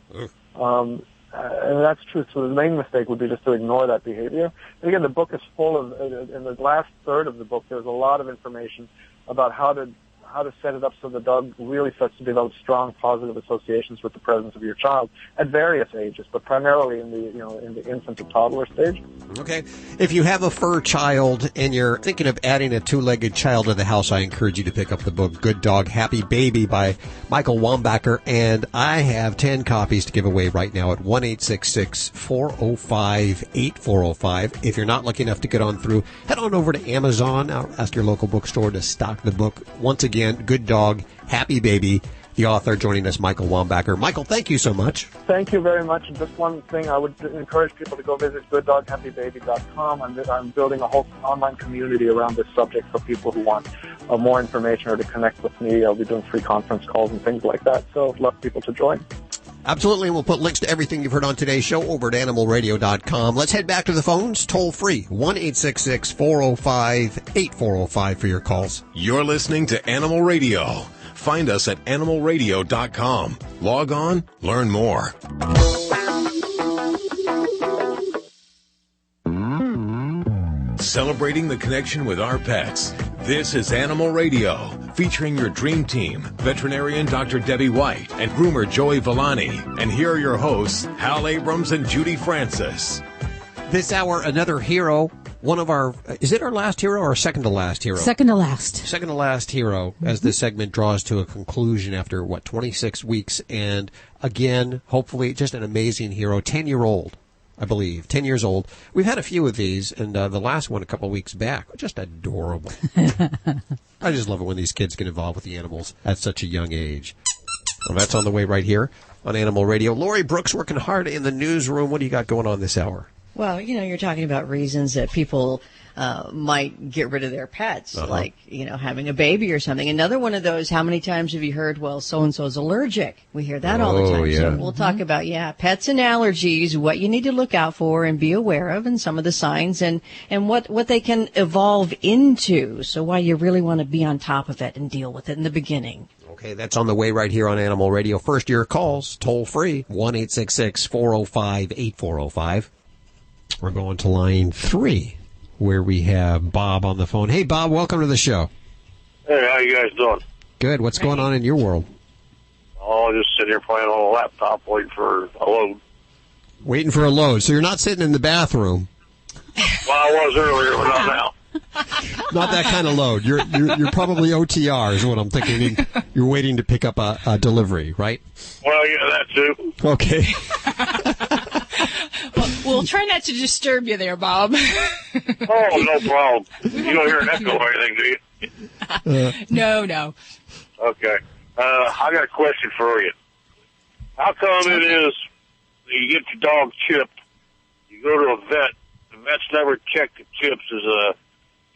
And that's true. So the main mistake would be just to ignore that behavior. And again, the book is full of, in the last third of the book, there's a lot of information about how to set it up so the dog really starts to develop strong positive associations with the presence of your child at various ages, but primarily in the infant to toddler stage. Okay. If you have a fur child and you're thinking of adding a two-legged child to the house, I encourage you to pick up the book Good Dog, Happy Baby by Michael Wombacher, and I have 10 copies to give away right now at 1-866-405-8405. If you're not lucky enough to get on through, head on over to Amazon. Ask your local bookstore to stock the book. Once again, Good Dog, Happy Baby. The author joining us, Michael Wombacher. Michael, thank you so much. Thank you very much. And just one thing, I would encourage people to go visit gooddoghappybaby.com. I'm building a whole online community around this subject for people who want more information or to connect with me. I'll be doing free conference calls and things like that. So I'd love people to join. Absolutely, and we'll put links to everything you've heard on today's show over at animalradio.com. Let's head back to the phones, toll free, 1-866-405-8405 for your calls. You're listening to Animal Radio. Find us at animalradio.com. Log on, learn more. Celebrating the connection with our pets. This is Animal Radio, featuring your dream team, veterinarian Dr. Debbie White and groomer Joey Villani. And here are your hosts, Hal Abrams and Judy Francis. This hour, another hero one of our, is it our last hero or second to last hero? Second to last. Second to last hero as this segment draws to a conclusion after, 26 weeks. And again, hopefully just an amazing hero, 10-year-old. I believe, 10 years old. We've had a few of these, and the last one a couple of weeks back, just adorable. I just love it when these kids get involved with the animals at such a young age. Well, that's on the way right here on Animal Radio. Lori Brooks working hard in the newsroom. What do you got going on this hour? Well, you're talking about reasons that people might get rid of their pets, like, having a baby or something. Another one of those, how many times have you heard, well, so-and-so's allergic? We hear that all the time. Yeah. So we'll talk about, pets and allergies, what you need to look out for and be aware of, and some of the signs, and what they can evolve into. So why you really want to be on top of it and deal with it in the beginning. Okay, that's on the way right here on Animal Radio. First, your calls, toll free, 1-866-405-8405. We're going to line 3, where we have Bob on the phone. Hey, Bob, welcome to the show. Hey, how you guys doing? Good. What's going on in your world? Oh, just sitting here playing on a laptop waiting for a load. Waiting for a load. So you're not sitting in the bathroom. Well, I was earlier, but not now. Not that kind of load. You're probably OTR is what I'm thinking. You're waiting to pick up a delivery, right? Well, yeah, that too. Okay. We'll try not to disturb you there, Bob. Oh, no problem. You don't hear an echo or anything, do you? No. Okay. I got a question for you. How come it is you get your dog chipped, you go to a vet, the vet's never checked the chips as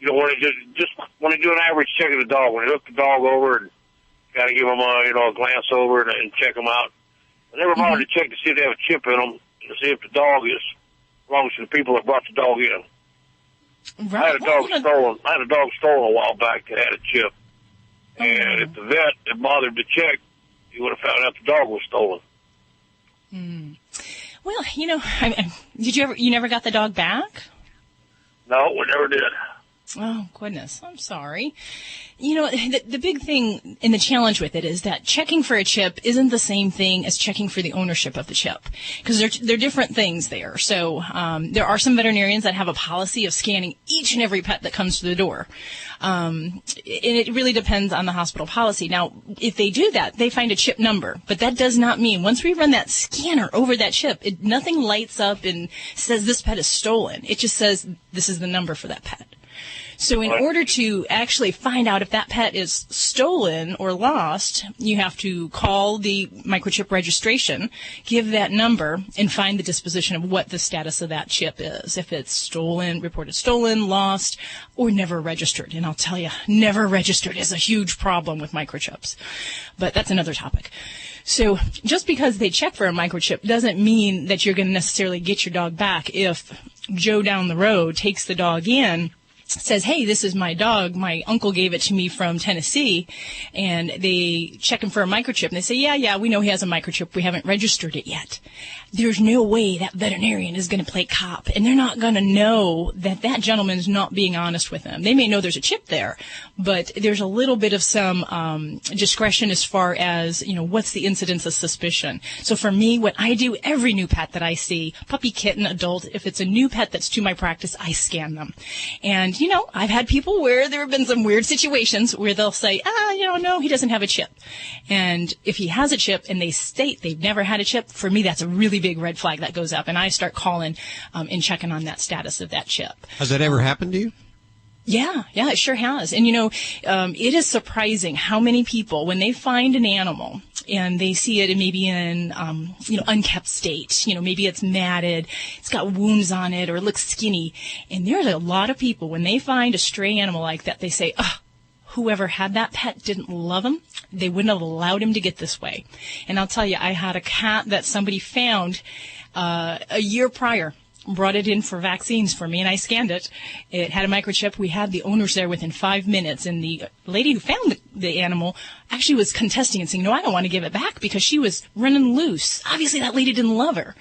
when they do an average check of the dog, when they look the dog over and kind of give them a glance over and check them out, they never bother to check to see if they have a chip in them, to see if the dog belongs to the people that brought the dog in. Right. I had a dog stolen a while back that had a chip. And if the vet had bothered to check, he would have found out the dog was stolen. Well, you never got the dog back? No, we never did. Oh, goodness. I'm sorry. The big thing and the challenge with it is that checking for a chip isn't the same thing as checking for the ownership of the chip, because they're different things there. So there are some veterinarians that have a policy of scanning each and every pet that comes to the door. And it really depends on the hospital policy. Now, if they do that, they find a chip number, but that does not mean once we run that scanner over that chip, nothing lights up and says this pet is stolen. It just says this is the number for that pet. So in order to actually find out if that pet is stolen or lost, you have to call the microchip registration, give that number, and find the disposition of what the status of that chip is. If it's stolen, reported stolen, lost, or never registered. And I'll tell you, never registered is a huge problem with microchips. But that's another topic. So just because they check for a microchip doesn't mean that you're going to necessarily get your dog back. If Joe down the road takes the dog in, says, hey, this is my dog. My uncle gave it to me from Tennessee, and they check him for a microchip, and they say, yeah, we know he has a microchip. We haven't registered it yet. There's no way that veterinarian is going to play cop, and they're not going to know that that gentleman's not being honest with them. They may know there's a chip there, but there's a little bit of some discretion as far as, what's the incidence of suspicion. So for me, what I do, every new pet that I see, puppy, kitten, adult, if it's a new pet that's to my practice, I scan them. And, I've had people where there have been some weird situations where they'll say, no, he doesn't have a chip. And if he has a chip and they state they've never had a chip, for me, that's a really big red flag that goes up. And I start calling and checking on that status of that chip. Has that ever happened to you? Yeah, it sure has. And, it is surprising how many people, when they find an animal and they see it maybe in, unkept state, maybe it's matted, it's got wounds on it, or it looks skinny. And there's a lot of people, when they find a stray animal like that, they say, whoever had that pet didn't love him. They wouldn't have allowed him to get this way. And I'll tell you, I had a cat that somebody found a year prior. Brought it in for vaccines for me, and I scanned it. It had a microchip. We had the owners there within 5 minutes, and the lady who found the animal actually was contesting and saying, no, I don't want to give it back, because she was running loose. Obviously, that lady didn't love her.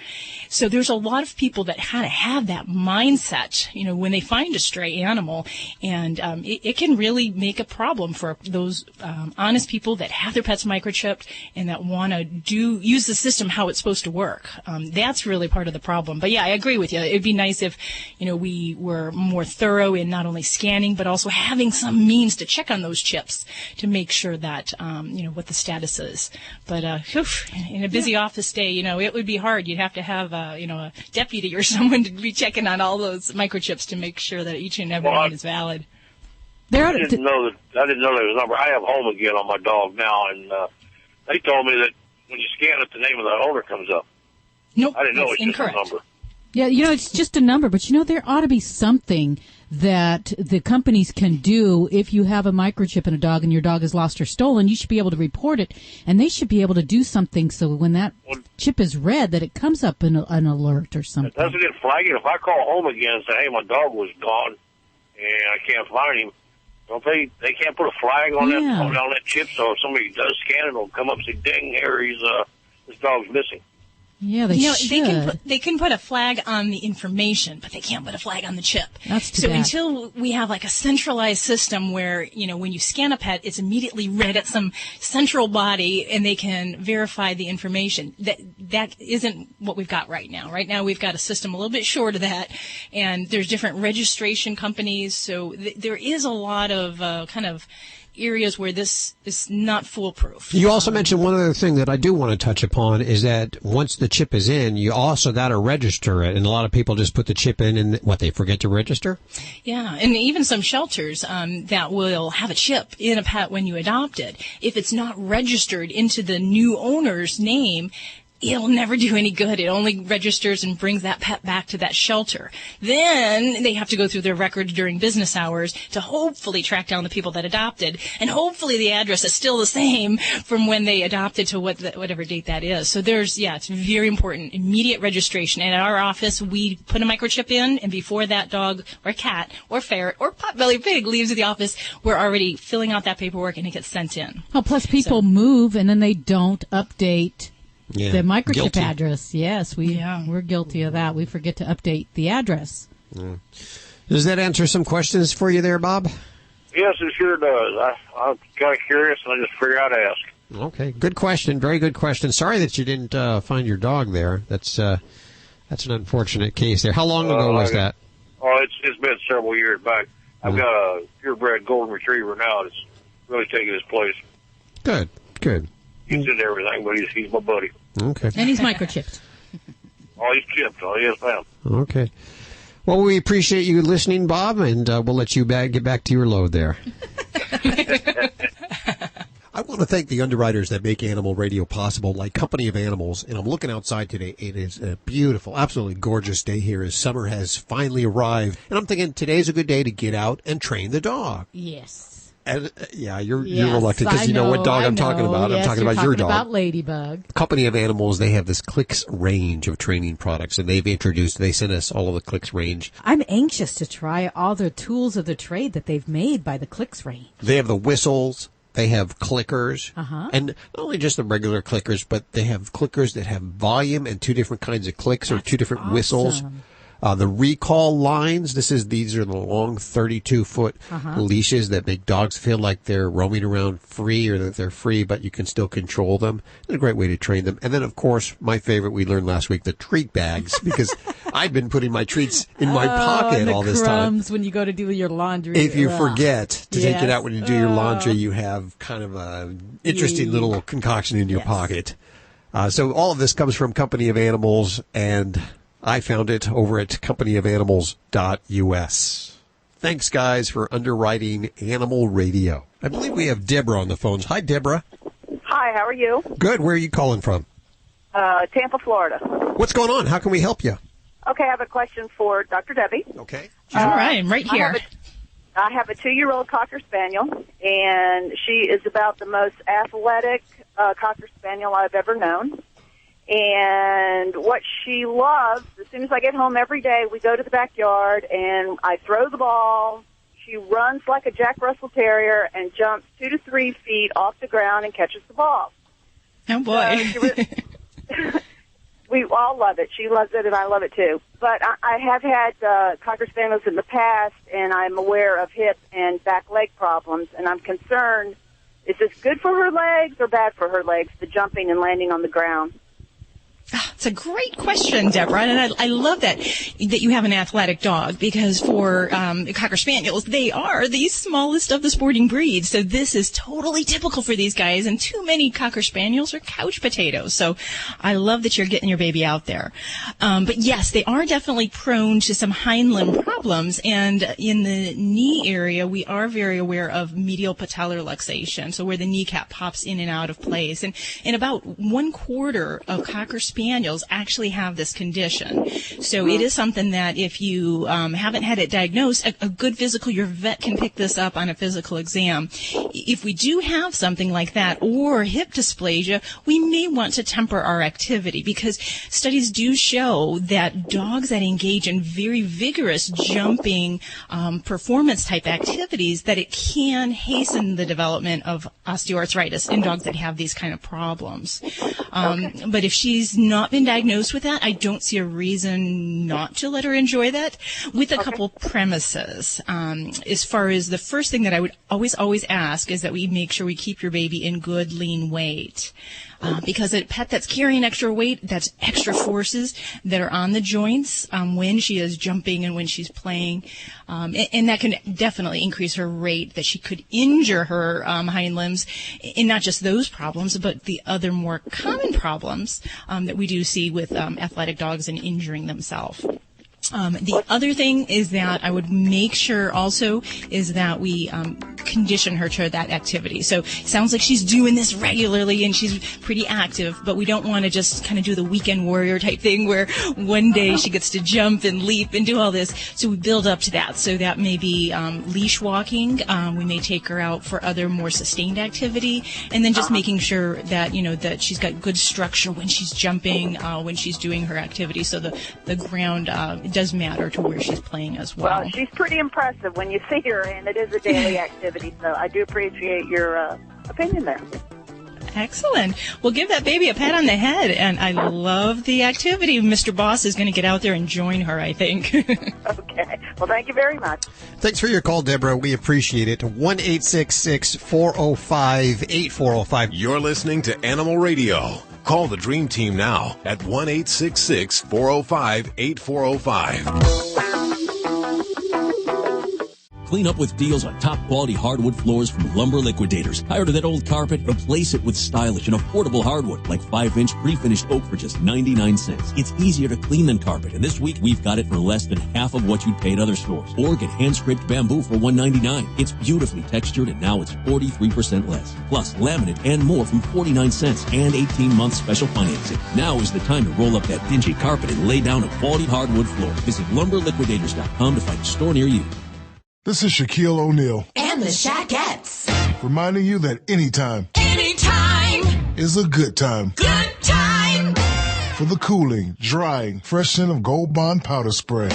So there's a lot of people that kind of have that mindset, when they find a stray animal, and it can really make a problem for those honest people that have their pets microchipped and that want to use the system how it's supposed to work. That's really part of the problem. But yeah, I agree with you. It'd be nice if, we were more thorough in not only scanning, but also having some means to check on those chips to make sure that, what the status is. But, in a busy office day, it would be hard. You'd have to have, a deputy or someone to be checking on all those microchips to make sure that each and every one is valid. I didn't know there was a number. I have Home Again on my dog now, and they told me that when you scan it, the name of the owner comes up. Nope, I didn't know that's it's incorrect. just a number. Yeah, it's just a number, but there ought to be something that the companies can do if you have a microchip in a dog and your dog is lost or stolen. You should be able to report it, and they should be able to do something so when that chip is read that it comes up in an alert or something. Doesn't it flag it? If I call Home Again and say, hey, my dog was gone and I can't find him, don't they can't put a flag on that chip, so if somebody does scan it, it'll come up and say, ding, here this dog's missing. Yeah, they should. They can put a flag on the information, but they can't put a flag on the chip. That's too so bad. Until we have like a centralized system where, when you scan a pet, it's immediately read at some central body and they can verify the information. That isn't what we've got right now. Right now we've got a system a little bit short of that, and there's different registration companies. So there is a lot of kind of areas where this is not foolproof. You also mentioned one other thing that I do want to touch upon is that once the chip is in, you also got to register it. And a lot of people just put the chip in and they forget to register? Yeah, and even some shelters that will have a chip in a pet when you adopt it. If it's not registered into the new owner's name, it'll never do any good. It only registers and brings that pet back to that shelter. Then they have to go through their records during business hours to hopefully track down the people that adopted. And hopefully the address is still the same from when they adopted to whatever date that is. So it's very important. Immediate registration. And at our office, we put a microchip in, and before that dog or cat or ferret or potbelly pig leaves the office, we're already filling out that paperwork and it gets sent in. Oh, plus people move and then they don't update the microchip Guilty. address. Yes, we're guilty of that. We forget to update the address. Yeah. Does that answer some questions for you there, Bob? Yes, it sure does. I'm kind of curious, and I just figured out to ask. Okay, good question. Very good question. Sorry that you didn't find your dog there. That's an unfortunate case there. How long ago was that? Oh, it's been several years back. I've got a purebred golden retriever now that's really taking his place. Good. He's into everything, but he's my buddy. Okay. And he's microchipped. Oh, he's chipped. Oh, yes, ma'am. Okay. Well, we appreciate you listening, Bob, and we'll let you get back to your load there. I want to thank the underwriters that make Animal Radio possible, like Company of Animals. And I'm looking outside today. It is a beautiful, absolutely gorgeous day here as summer has finally arrived. And I'm thinking today's a good day to get out and train the dog. Yes. And, you're reluctant because you know what dog I'm talking about. Yes, I'm talking about your dog. About Ladybug. Company of Animals, they have this Clicks range of training products, and they sent us all of the Clicks range. I'm anxious to try all the tools of the trade that they've made by the Clicks range. They have the whistles. They have clickers, and not only just the regular clickers, but they have clickers that have volume and two different kinds of clicks or two different whistles. The recall lines, these are the long 32-foot leashes that make dogs feel like they're roaming around free or that they're free, but you can still control them. It's a great way to train them. And then, of course, my favorite we learned last week, the treat bags, because I've been putting my treats in my pocket all this time. Crumbs when you go to do your laundry. If you forget to take it out when you do your laundry, you have kind of an interesting little concoction in your pocket. So all of this comes from Company of Animals, and I found it over at companyofanimals.us. Thanks, guys, for underwriting Animal Radio. I believe we have Deborah on the phones. Hi, Deborah. Hi, how are you? Good. Where are you calling from? Tampa, Florida. What's going on? How can we help you? Okay, I have a question for Dr. Debbie. Okay. All right, I'm right here. I have a 2-year-old Cocker Spaniel, and she is about the most athletic Cocker Spaniel I've ever known. And what she loves, as soon as I get home every day, we go to the backyard, and I throw the ball. She runs like a Jack Russell Terrier and jumps 2 to 3 feet off the ground and catches the ball. Oh, boy. We all love it. She loves it, and I love it too. But I have had Cocker Spaniels in the past, and I'm aware of hip and back leg problems, and I'm concerned, is this good for her legs or bad for her legs, the jumping and landing on the ground? It's a great question, Deborah, and I love that you have an athletic dog, because for Cocker Spaniels, they are the smallest of the sporting breeds. So this is totally typical for these guys, and too many Cocker Spaniels are couch potatoes. So I love that you're getting your baby out there. But yes, they are definitely prone to some hind limb problems, and in the knee area, we are very aware of medial patellar luxation, so where the kneecap pops in and out of place. And about 1/4 of Cocker Spaniels actually have this condition. So it is something that if you haven't had it diagnosed, a good physical, your vet can pick this up on a physical exam. If we do have something like that or hip dysplasia, we may want to temper our activity, because studies do show that dogs that engage in very vigorous jumping performance type activities, that it can hasten the development of osteoarthritis in dogs that have these kind of problems. But if she's not been diagnosed with that, I don't see a reason not to let her enjoy that, with a couple premises. As far as the first thing that I would always ask is that we make sure we keep your baby in good lean weight. Because a pet that's carrying extra weight, that's extra forces that are on the joints when she is jumping and when she's playing. And that can definitely increase her rate that she could injure her hind limbs, and not just those problems, but the other more common problems that we do see with athletic dogs and injuring themselves. The other thing is that I would make sure also is that we condition her to that activity. So it sounds like she's doing this regularly and she's pretty active, but we don't want to just kind of do the weekend warrior type thing where one day she gets to jump and leap and do all this. So we build up to that. So that may be leash walking. We may take her out for other more sustained activity, and then just making sure that, that she's got good structure when she's jumping, when she's doing her activity. So the ground does matter to where she's playing as well. Well, she's pretty impressive when you see her, and it is a daily activity, so I do appreciate your opinion there. Excellent. Well, give that baby a pat on the head, and I love the activity. Mr. Boss is going to get out there and join her, I think. Okay. Well, thank you very much. Thanks for your call, Deborah. We appreciate it. 1-866-405-8405. You're listening to Animal Radio. Call the Dream Team now at 1-866-405-8405. Clean up with deals on top quality hardwood floors from Lumber Liquidators. Tired of that old carpet? Replace it with stylish and affordable hardwood like 5-inch pre-finished oak for just 99 cents. It's easier to clean than carpet, and this week we've got it for less than half of what you'd pay at other stores. Or get hand-scraped bamboo for $1.99. It's beautifully textured, and now it's 43% less. Plus, laminate and more from 49 cents and 18-month special financing. Now is the time to roll up that dingy carpet and lay down a quality hardwood floor. Visit lumberliquidators.com to find a store near you. This is Shaquille O'Neal. And the Shaquettes. Reminding you that anytime is a good time. Good time. For the cooling, drying, fresh scent of Gold Bond powder spray.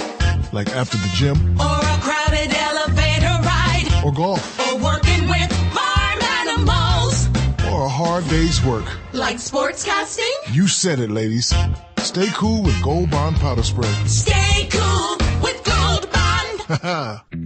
Like after the gym. Or a crowded elevator ride. Or golf. Or working with farm animals. Or a hard day's work. Like sportscasting. You said it, ladies. Stay cool with Gold Bond powder spray. Stay cool with Gold Bond.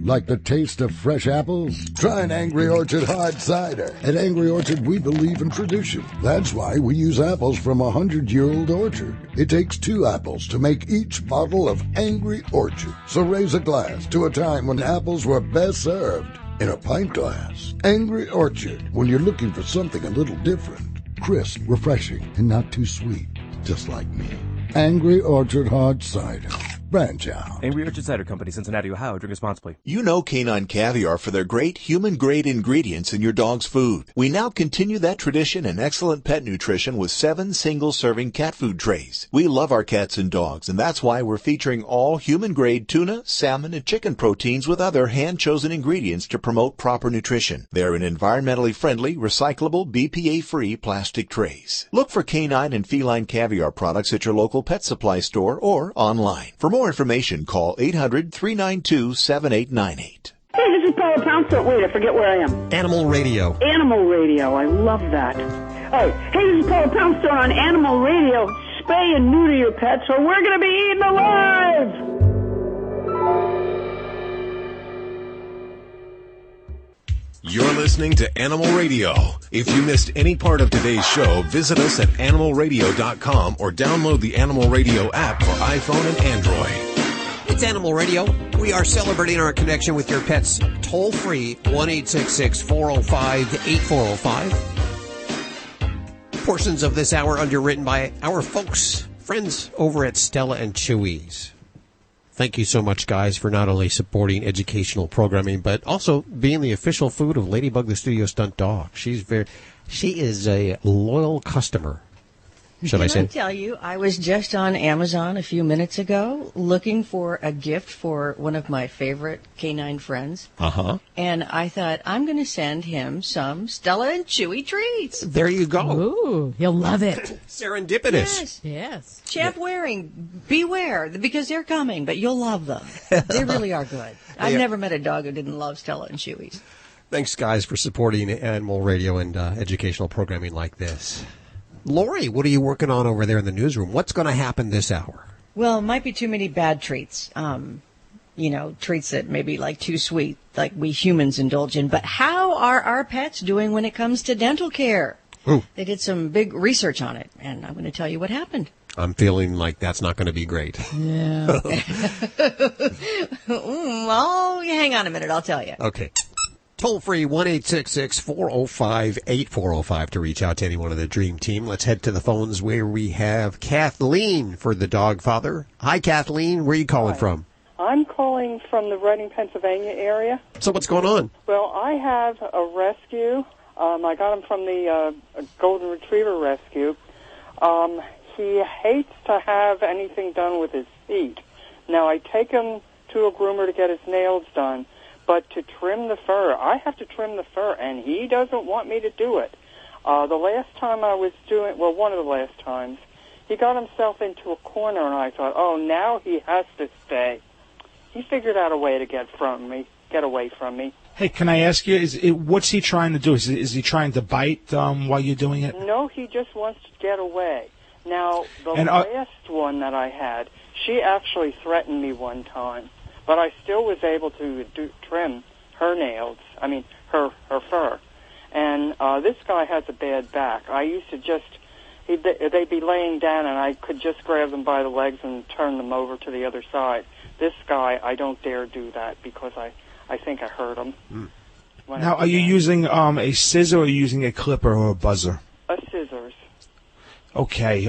Like the taste of fresh apples? Try an Angry Orchard hard cider. At Angry Orchard, we believe in tradition. That's why we use apples from a 100-year-old orchard. It takes 2 apples to make each bottle of Angry Orchard. So raise a glass to a time when apples were best served in a pint glass. Angry Orchard, when you're looking for something a little different. Crisp, refreshing, and not too sweet. Just like me. Angry Orchard hard cider. Branch out. Angry Orchard Cider Company, Cincinnati, Ohio. Drink responsibly. You know Canine Caviar for their great human-grade ingredients in your dog's food. We now continue that tradition and excellent pet nutrition with 7 single-serving cat food trays. We love our cats and dogs, and that's why we're featuring all human-grade tuna, salmon, and chicken proteins with other hand-chosen ingredients to promote proper nutrition. They're in environmentally friendly, recyclable, BPA-free plastic trays. Look for canine and feline caviar products at your local pet supply store or online. For more information, call 800-392-7898. Hey, this is Paula Poundstone. Wait, I forget where I am. Animal Radio. Animal Radio. I love that. All right. Hey, this is Paula Poundstone on Animal Radio. spay and neuter your pets or we're going to be eaten alive! You're listening to Animal Radio. If you missed any part of today's show, visit us at animalradio.com or download the Animal Radio app for iPhone and Android. It's Animal Radio. We are celebrating our connection with your pets toll-free, 1-866-405-8405. Portions of this hour underwritten by our folks, friends over at Stella and Chewy's. Thank you so much, guys, for not only supporting educational programming, but also being the official food of Ladybug, the studio stunt dog. She is a loyal customer. Should I say? Can I tell you, I was just on Amazon a few minutes ago looking for a gift for one of my favorite canine friends. Uh-huh. And I thought, I'm going to send him some Stella and Chewy treats. There you go. Ooh, he'll love it. Serendipitous. Yes. Chap wearing, beware, because they're coming, but you'll love them. They really are good. I've never met a dog who didn't love Stella and Chewy's. Thanks, guys, for supporting Animal Radio and educational programming like this. Lori, what are you working on over there in the newsroom? What's going to happen this hour? Well, it might be too many bad treats. Treats that may be like too sweet, like we humans indulge in. But how are our pets doing when it comes to dental care? Ooh. They did some big research on it, and I'm going to tell you what happened. I'm feeling like that's not going to be great. Yeah. Well, hang on a minute. I'll tell you. Okay. Toll free, 1-866-405-8405 to reach out to anyone of the Dream Team. Let's head to the phones where we have Kathleen for the dog father. Hi, Kathleen. Where are you calling from? I'm calling from the Reading, Pennsylvania area. So what's going on? Well, I have a rescue. I got him from the Golden Retriever Rescue. He hates to have anything done with his feet. Now, I take him to a groomer to get his nails done. But to trim the fur, I have to trim the fur, and he doesn't want me to do it. The last time I was doing, well, one of the last times, he got himself into a corner, and I thought, oh, now he has to stay. He figured out a way to get away from me. Hey, can I ask you, what's he trying to do? Is he trying to bite while you're doing it? No, he just wants to get away. Now, the last one that I had, she actually threatened me one time. But I still was able to trim her nails, her fur. And this guy has a bad back. I used to they'd be laying down and I could just grab them by the legs and turn them over to the other side. This guy, I don't dare do that because I think I hurt him. Mm. Now, are you using a scissor or are you using a clipper or a buzzer? A scissors. Okay.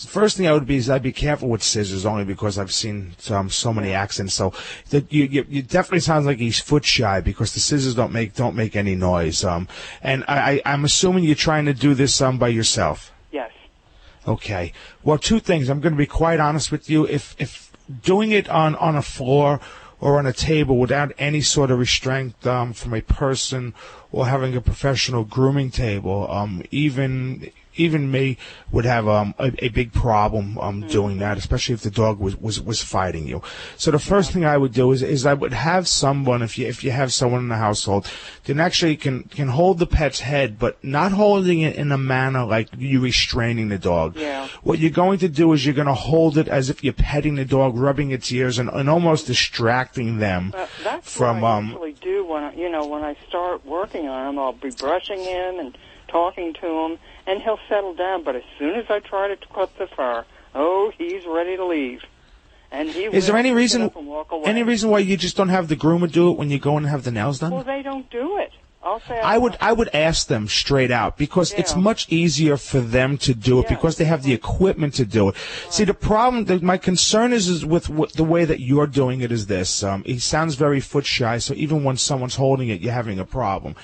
First thing I would be is I'd be careful with scissors only because I've seen so many accidents. So that you definitely sounds like he's foot shy because the scissors don't make any noise. And I'm assuming you're trying to do this by yourself. Yes. Okay. Well, two things. I'm going to be quite honest with you. If doing it on a floor or on a table without any sort of restraint from a person or having a professional grooming table, even me would have a big problem doing that, especially if the dog was fighting you. So the first thing I would do is I would have someone, if you have someone in the household, that actually can hold the pet's head, but not holding it in a manner like you restraining the dog. Yeah. What you're going to do is you're going to hold it as if you're petting the dog, rubbing its ears, and almost distracting them from. What I usually do when I start working on him. I'll be brushing him and talking to him, and he'll settle down. But as soon as I try to cut the fur, he's ready to leave. And is there any reason why you just don't have the groomer do it when you go and have the nails done? Well, they don't do it. I'll say I would ask them straight out because it's much easier for them to do it because they have the equipment to do it. Right. See, the problem, my concern is with the way that you're doing it is this. He sounds very foot shy, so even when someone's holding it, you're having a problem.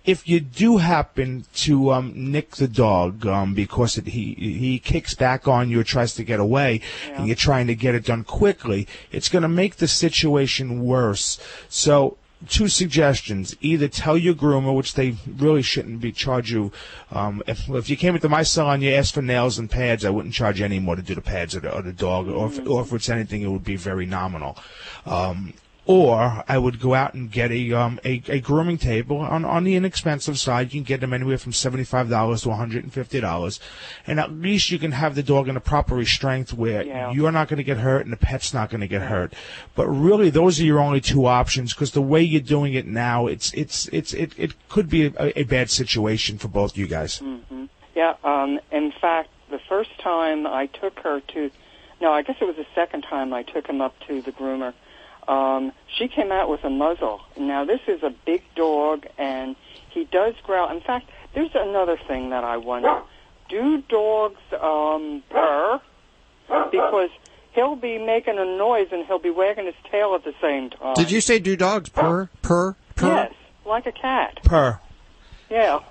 If you do happen to nick the dog because he kicks back on you or tries to get away and you're trying to get it done quickly, it's going to make the situation worse. So two suggestions. Either tell your groomer, which they really shouldn't charge you. If you came into my salon and you asked for nails and pads, I wouldn't charge you any more to do the pads or the dog. Or if it's anything, it would be very nominal. Or I would go out and get a grooming table on the inexpensive side. You can get them anywhere from $75 to $150, and at least you can have the dog in a proper restraint where you're not going to get hurt and the pet's not going to get hurt. But really, those are your only two options, because the way you're doing it now, it could be a bad situation for both you guys. Mm-hmm. Yeah. In fact, the first time I took her to, no, I guess it was the second time I took him up to the groomer. She came out with a muzzle. Now, this is a big dog, and he does growl. In fact, there's another thing that I wonder. Do dogs purr? Because he'll be making a noise, and he'll be wagging his tail at the same time. Did you say do dogs purr? Purr? Yes, like a cat. Purr. Yeah.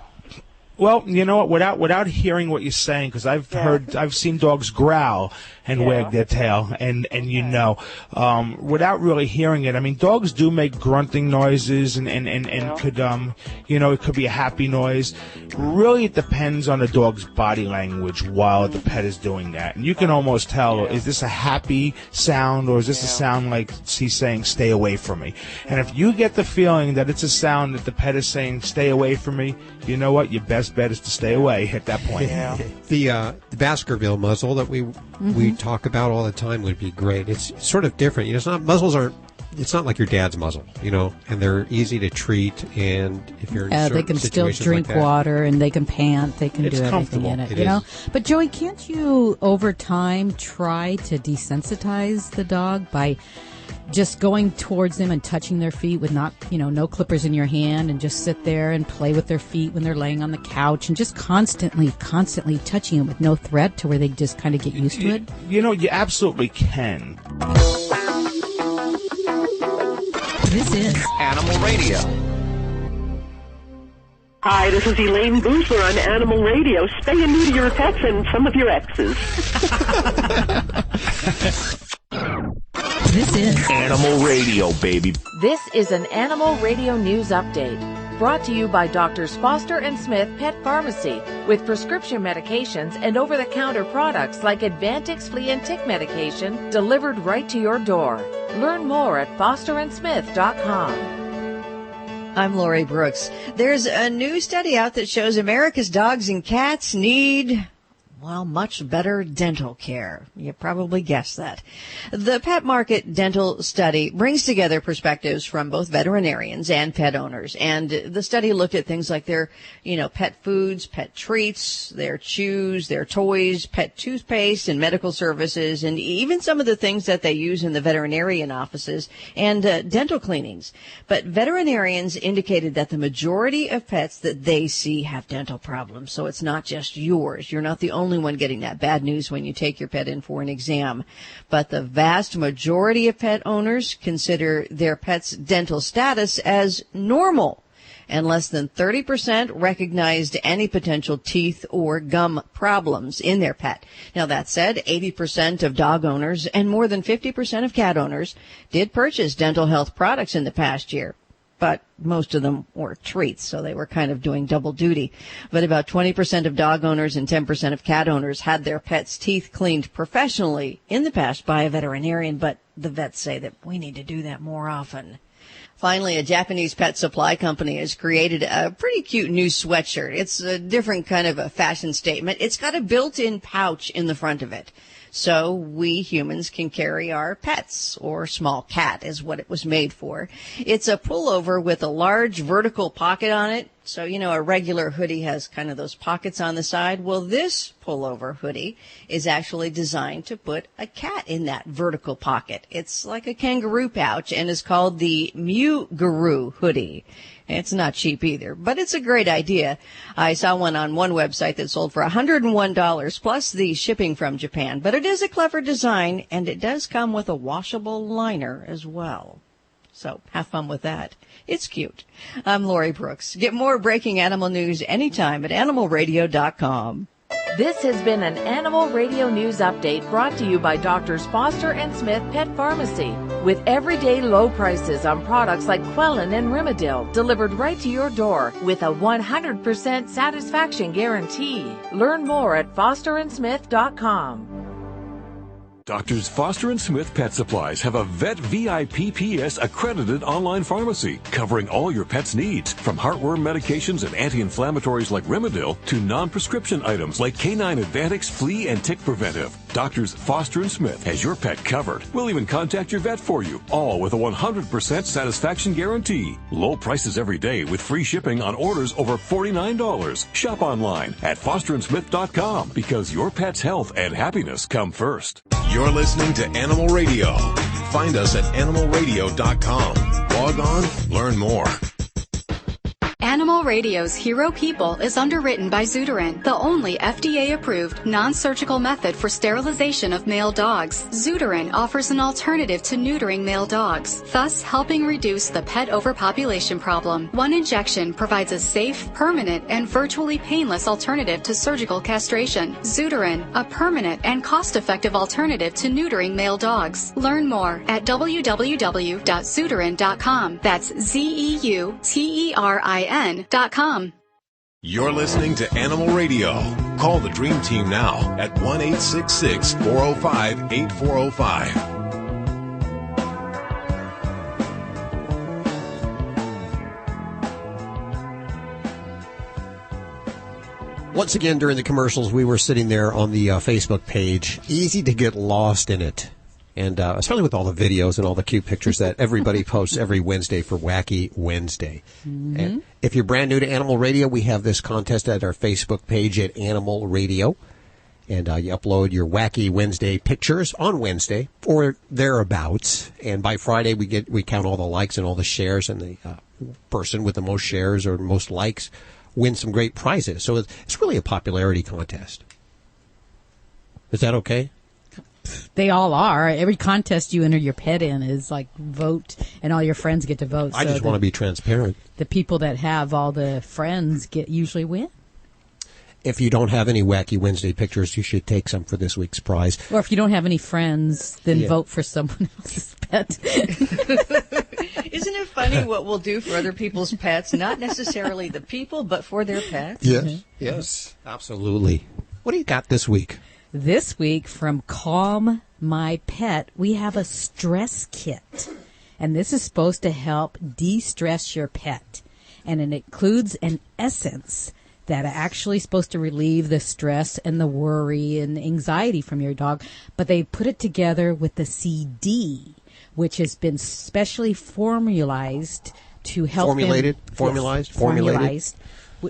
Well, you know what? Without hearing what you're saying, because I've seen dogs growl and wag their tail, and without really hearing it. I mean, dogs do make grunting noises, and could it could be a happy noise. Really, it depends on the dog's body language while the pet is doing that, and you can almost tell: is this a happy sound, or is this a sound like he's saying "stay away from me"? And if you get the feeling that it's a sound that the pet is saying "stay away from me," you know what? Your best bet is to stay away at that point. The Baskerville muzzle that we talk about all the time would be great. It's sort of different. It's not like your dad's muzzle, and they're easy to treat. And if you're in they can still drink water, and they can pant. They can do everything in it, But Joey, can't you over time try to desensitize the dog by just going towards them and touching their feet with no clippers in your hand, and just sit there and play with their feet when they're laying on the couch, and just constantly touching them with no threat to where they just kind of get used to it? You absolutely can. This is Animal Radio. Hi, this is Elaine Boozler on Animal Radio. Stay and neuter your pets and some of your exes. This is Animal Radio, baby. This is an Animal Radio News Update, brought to you by Drs. Foster and Smith Pet Pharmacy, with prescription medications and over-the-counter products like Advantix flea and tick medication delivered right to your door. Learn more at fosterandsmith.com. I'm Lori Brooks. There's a new study out that shows America's dogs and cats need much better dental care. You probably guessed that. The Pet Market Dental Study brings together perspectives from both veterinarians and pet owners. And the study looked at things like their, pet foods, pet treats, their chews, their toys, pet toothpaste, and medical services, and even some of the things that they use in the veterinarian offices and dental cleanings. But veterinarians indicated that the majority of pets that they see have dental problems. So it's not just yours. You're not the only one getting that bad news when you take your pet in for an exam. But the vast majority of pet owners consider their pet's dental status as normal, and less than 30% recognized any potential teeth or gum problems in their pet. Now, that said, 80% of dog owners and more than 50% of cat owners did purchase dental health products in the past year. But most of them were treats, so they were kind of doing double duty. But about 20% of dog owners and 10% of cat owners had their pets' teeth cleaned professionally in the past by a veterinarian, but the vets say that we need to do that more often. Finally, a Japanese pet supply company has created a pretty cute new sweatshirt. It's a different kind of a fashion statement. It's got a built-in pouch in the front of it. So we humans can carry our pets, or small cat is what it was made for. It's a pullover with a large vertical pocket on it. So, a regular hoodie has kind of those pockets on the side. Well, this pullover hoodie is actually designed to put a cat in that vertical pocket. It's like a kangaroo pouch and is called the Mew-Garoo hoodie. It's not cheap either, but it's a great idea. I saw one on one website that sold for $101 plus the shipping from Japan. But it is a clever design, and it does come with a washable liner as well. So have fun with that. It's cute. I'm Lori Brooks. Get more breaking animal news anytime at animalradio.com. This has been an Animal Radio News Update brought to you by Drs. Foster and Smith Pet Pharmacy, with everyday low prices on products like Quellin and Rimadyl delivered right to your door with a 100% satisfaction guarantee. Learn more at fosterandsmith.com. Doctors Foster and Smith Pet Supplies have a Vet VIPPS accredited online pharmacy covering all your pet's needs, from heartworm medications and anti-inflammatories like Rimadyl to non-prescription items like Canine Advantix Flea and Tick Preventive. Doctors Foster and Smith has your pet covered. We'll even contact your vet for you, all with a 100% satisfaction guarantee. Low prices every day with free shipping on orders over $49. Shop online at fosterandsmith.com because your pet's health and happiness come first. You're listening to Animal Radio. Find us at animalradio.com. Log on, learn more. Animal Radio's Hero People is underwritten by Zuterin, the only FDA-approved non-surgical method for sterilization of male dogs. Zuterin offers an alternative to neutering male dogs, thus helping reduce the pet overpopulation problem. One injection provides a safe, permanent, and virtually painless alternative to surgical castration. Zuterin, a permanent and cost-effective alternative to neutering male dogs. Learn more at www.zuterin.com. That's ZEUTERIN.com. You're listening to Animal Radio. Call the Dream Team now at 1-866-405-8405. Once again, during the commercials, we were sitting there on the Facebook page. Easy to get lost in it. And especially with all the videos and all the cute pictures that everybody posts every Wednesday for Wacky Wednesday. Mm-hmm. And if you're brand new to Animal Radio, we have this contest at our Facebook page at Animal Radio. And you upload your Wacky Wednesday pictures on Wednesday or thereabouts. And by Friday, we count all the likes and all the shares, and the person with the most shares or most likes wins some great prizes. So it's really a popularity contest. Is that okay? They all are. Every contest you enter your pet in is like vote, and all your friends get to vote. I just want to be transparent. The people that have all the friends usually win. If you don't have any Wacky Wednesday pictures, you should take some for this week's prize. Or if you don't have any friends, then vote for someone else's pet. Isn't it funny what we'll do for other people's pets? Not necessarily the people, but for their pets. Yes, yes, absolutely. What do you got this week? This week from Calm My Pet, we have a stress kit. And this is supposed to help de-stress your pet. And it includes an essence that are actually supposed to relieve the stress and the worry and anxiety from your dog. But they put it together with the CD, which has been specially formulated to help formulated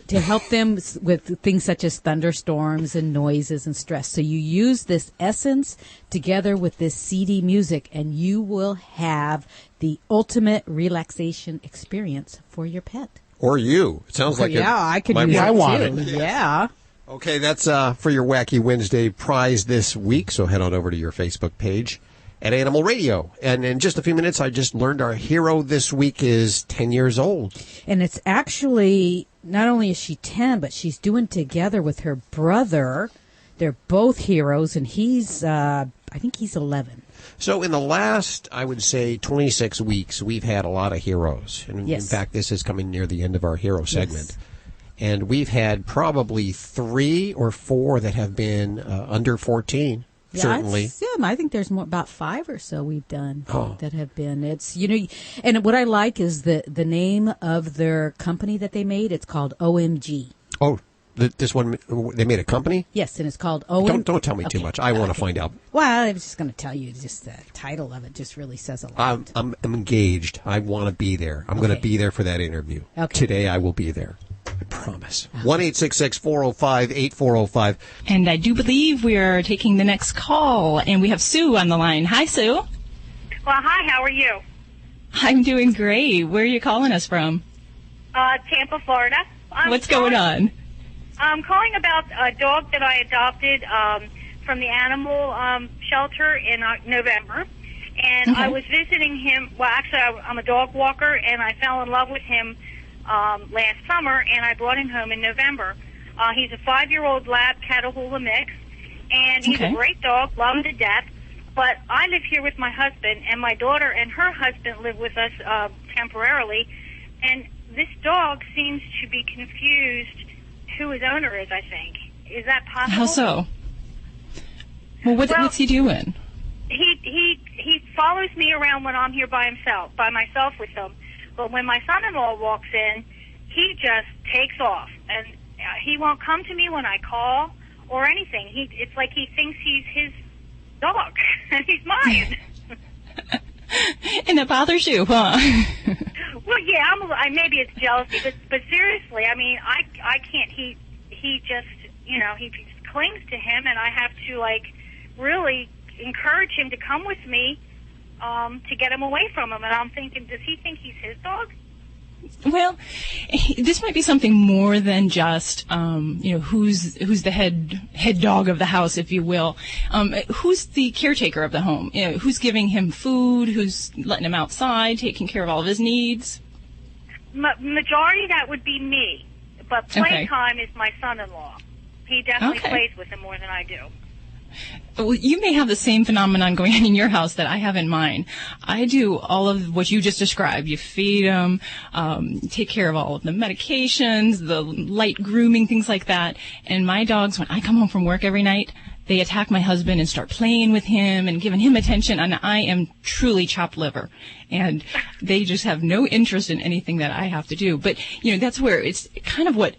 to help them with things such as thunderstorms and noises and stress. So you use this essence together with this CD music, and you will have the ultimate relaxation experience for your pet. Or you. It sounds like I could use it too. Yeah. Okay, that's for your Wacky Wednesday prize this week. So head on over to your Facebook page at Animal Radio. And in just a few minutes, I just learned our hero this week is 10 years old. And it's actually, not only is she 10, but she's doing together with her brother. They're both heroes, and he's, I think he's 11. So in the last, I would say, 26 weeks, we've had a lot of heroes. And in fact, this is coming near the end of our hero segment. Yes. And we've had probably 3 or 4 that have been under 14. Yeah, certainly. I think there's about 5 or so we've done that have been. It's, and what I like is the name of their company that they made. It's called OMG. Oh, this one, they made a company? Yes, and it's called OMG. Don't tell me too much. I want to find out. Well, I was just going to tell you, just the title of it just really says a lot. I'm engaged. I want to be there. I'm going to be there for that interview. Okay. Today I will be there. I promise. 1-866-405-8405. And I do believe we are taking the next call, and we have Sue on the line. Hi, Sue. Well, hi, how are you? I'm doing great. Where are you calling us from? Tampa, Florida. What's going on? I'm calling about a dog that I adopted from the animal shelter in November. And I was visiting him. Well, actually, I'm a dog walker, and I fell in love with him last summer, and I brought him home in November. He's a 5-year-old lab Catahoula mix, and he's a great dog, love him to death. But I live here with my husband, and my daughter and her husband live with us temporarily. And this dog seems to be confused who his owner is, I think. Is that possible? How so? Well, what's he doing? he follows me around when I'm here by myself with him. But when my son-in-law walks in, he just takes off, and he won't come to me when I call or anything. It's like he thinks he's his dog, and he's mine. And that bothers you, huh? Well, yeah, maybe it's jealousy, but seriously, I mean, I can't. He just, he just clings to him, and I have to really encourage him to come with me to get him away from him. And I'm thinking, does he think he's his dog? Well, this might be something more than just, who's the head dog of the house, if you will. Who's the caretaker of the home? Who's giving him food? Who's letting him outside, taking care of all of his needs? Majority, that would be me. But playtime is my son-in-law. He definitely plays with him more than I do. Well, you may have the same phenomenon going on in your house that I have in mine. I do all of what you just described. You feed them, take care of all of the medications, the light grooming, things like that. And my dogs, when I come home from work every night, they attack my husband and start playing with him and giving him attention, and I am truly chopped liver. And they just have no interest in anything that I have to do. But, that's where it's kind of what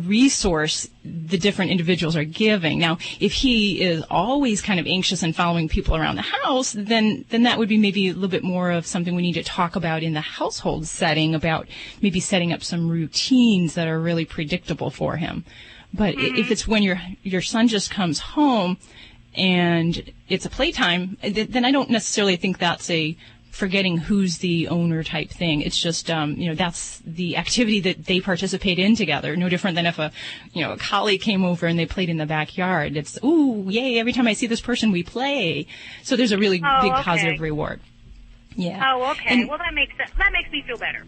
resource the different individuals are giving. Now, if he is always kind of anxious and following people around the house, then that would be maybe a little bit more of something we need to talk about in the household setting, about maybe setting up some routines that are really predictable for him. But if it's when your son just comes home and it's a playtime, then I don't necessarily think that's a forgetting who's the owner type thing. It's just, that's the activity that they participate in together. No different than if a colleague came over and they played in the backyard. It's, ooh, yay, every time I see this person, we play. So there's a really big positive reward. Yeah. Oh, okay. Well, that makes sense. That makes me feel better.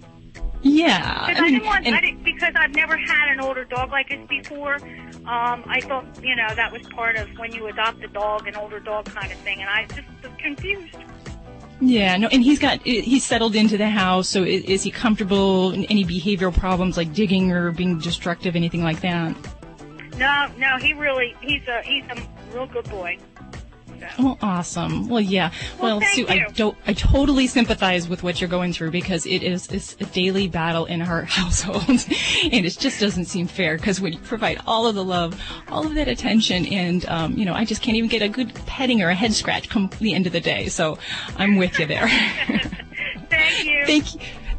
Yeah. Because I've never had an older dog like this before. I thought, that was part of when you adopt a dog, an older dog kind of thing, and I just was confused. Yeah, no, and he's settled into the house, so is he comfortable in any behavioral problems like digging or being destructive, anything like that? No, he's a real good boy. Well, awesome. Well, yeah. Well, Sue, I totally sympathize with what you're going through, because it's a daily battle in our household, and it just doesn't seem fair, because when you provide all of the love, all of that attention, and I just can't even get a good petting or a head scratch come the end of the day. So I'm with you there. Thank you.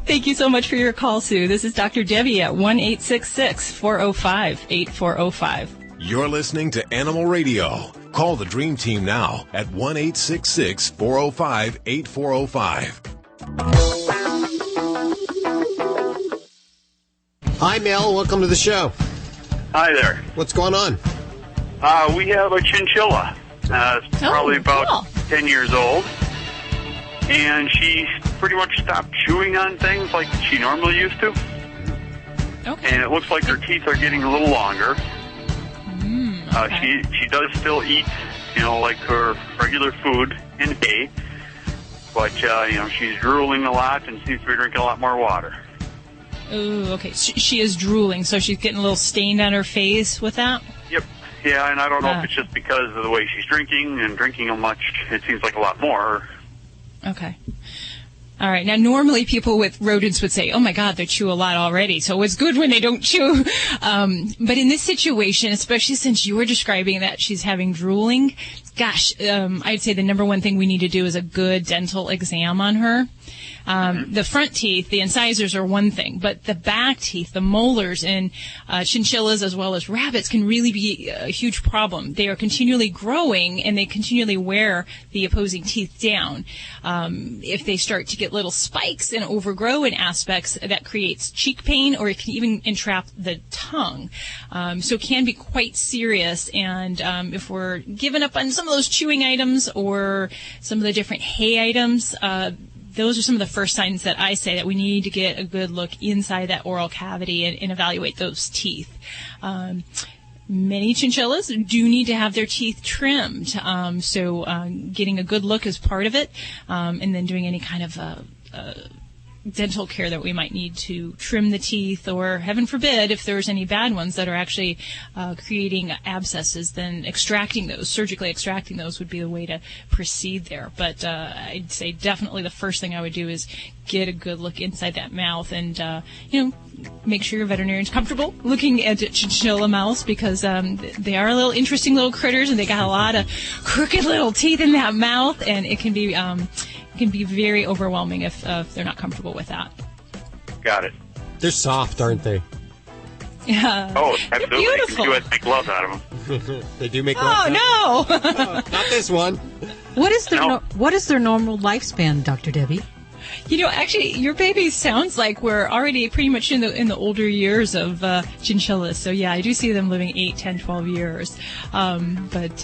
Thank you so much for your call, Sue. This is Dr. Debbie at 1-866-405-8405. You're listening to Animal Radio. Call the Dream Team now at 1-866-405-8405. Hi, Mel. Welcome to the show. Hi there. What's going on? We have a chinchilla. It's probably about 10 years old. And she pretty much stopped chewing on things like she normally used to. Okay. And it looks like her teeth are getting a little longer. She does still eat, like her regular food and hay, but she's drooling a lot and seems to be drinking a lot more water. Ooh, okay. She is drooling, so she's getting a little stained on her face with that? Yep. Yeah, and I don't know if it's just because of the way she's drinking a much. It seems like a lot more. Okay. All right. Now, normally people with rodents would say, oh, my God, they chew a lot already, so it's good when they don't chew. But in this situation, especially since you were describing that she's having drooling, gosh, I'd say the number one thing we need to do is a good dental exam on her. The front teeth, the incisors are one thing, but the back teeth, the molars in chinchillas as well as rabbits can really be a huge problem. They are continually growing and they continually wear the opposing teeth down. If they start to get little spikes and overgrow in aspects, that creates cheek pain, or it can even entrap the tongue. So it can be quite serious, and if we're giving up on some of those chewing items or some of the different hay items, those are some of the first signs that I say that we need to get a good look inside that oral cavity and evaluate those teeth. Many chinchillas do need to have their teeth trimmed, so getting a good look is part of it, and then doing any kind of dental care that we might need to trim the teeth, or heaven forbid, if there's any bad ones that are actually creating abscesses, then surgically extracting those would be the way to proceed there. But I'd say definitely the first thing I would do is get a good look inside that mouth and, make sure your veterinarian's comfortable looking at a chinchilla mouth, because they are little interesting little critters, and they got a lot of crooked little teeth in that mouth, and it can be very overwhelming if they're not comfortable with that. Got it. They're soft, aren't they? Yeah. Oh, absolutely. They're beautiful. You guys make love out of them. They do make love. Oh, no! Not this one. What is their normal lifespan, Dr. Debbie? Actually, your baby sounds like we're already pretty much in the older years of chinchillas. So, yeah, I do see them living 8, 10, 12 years. But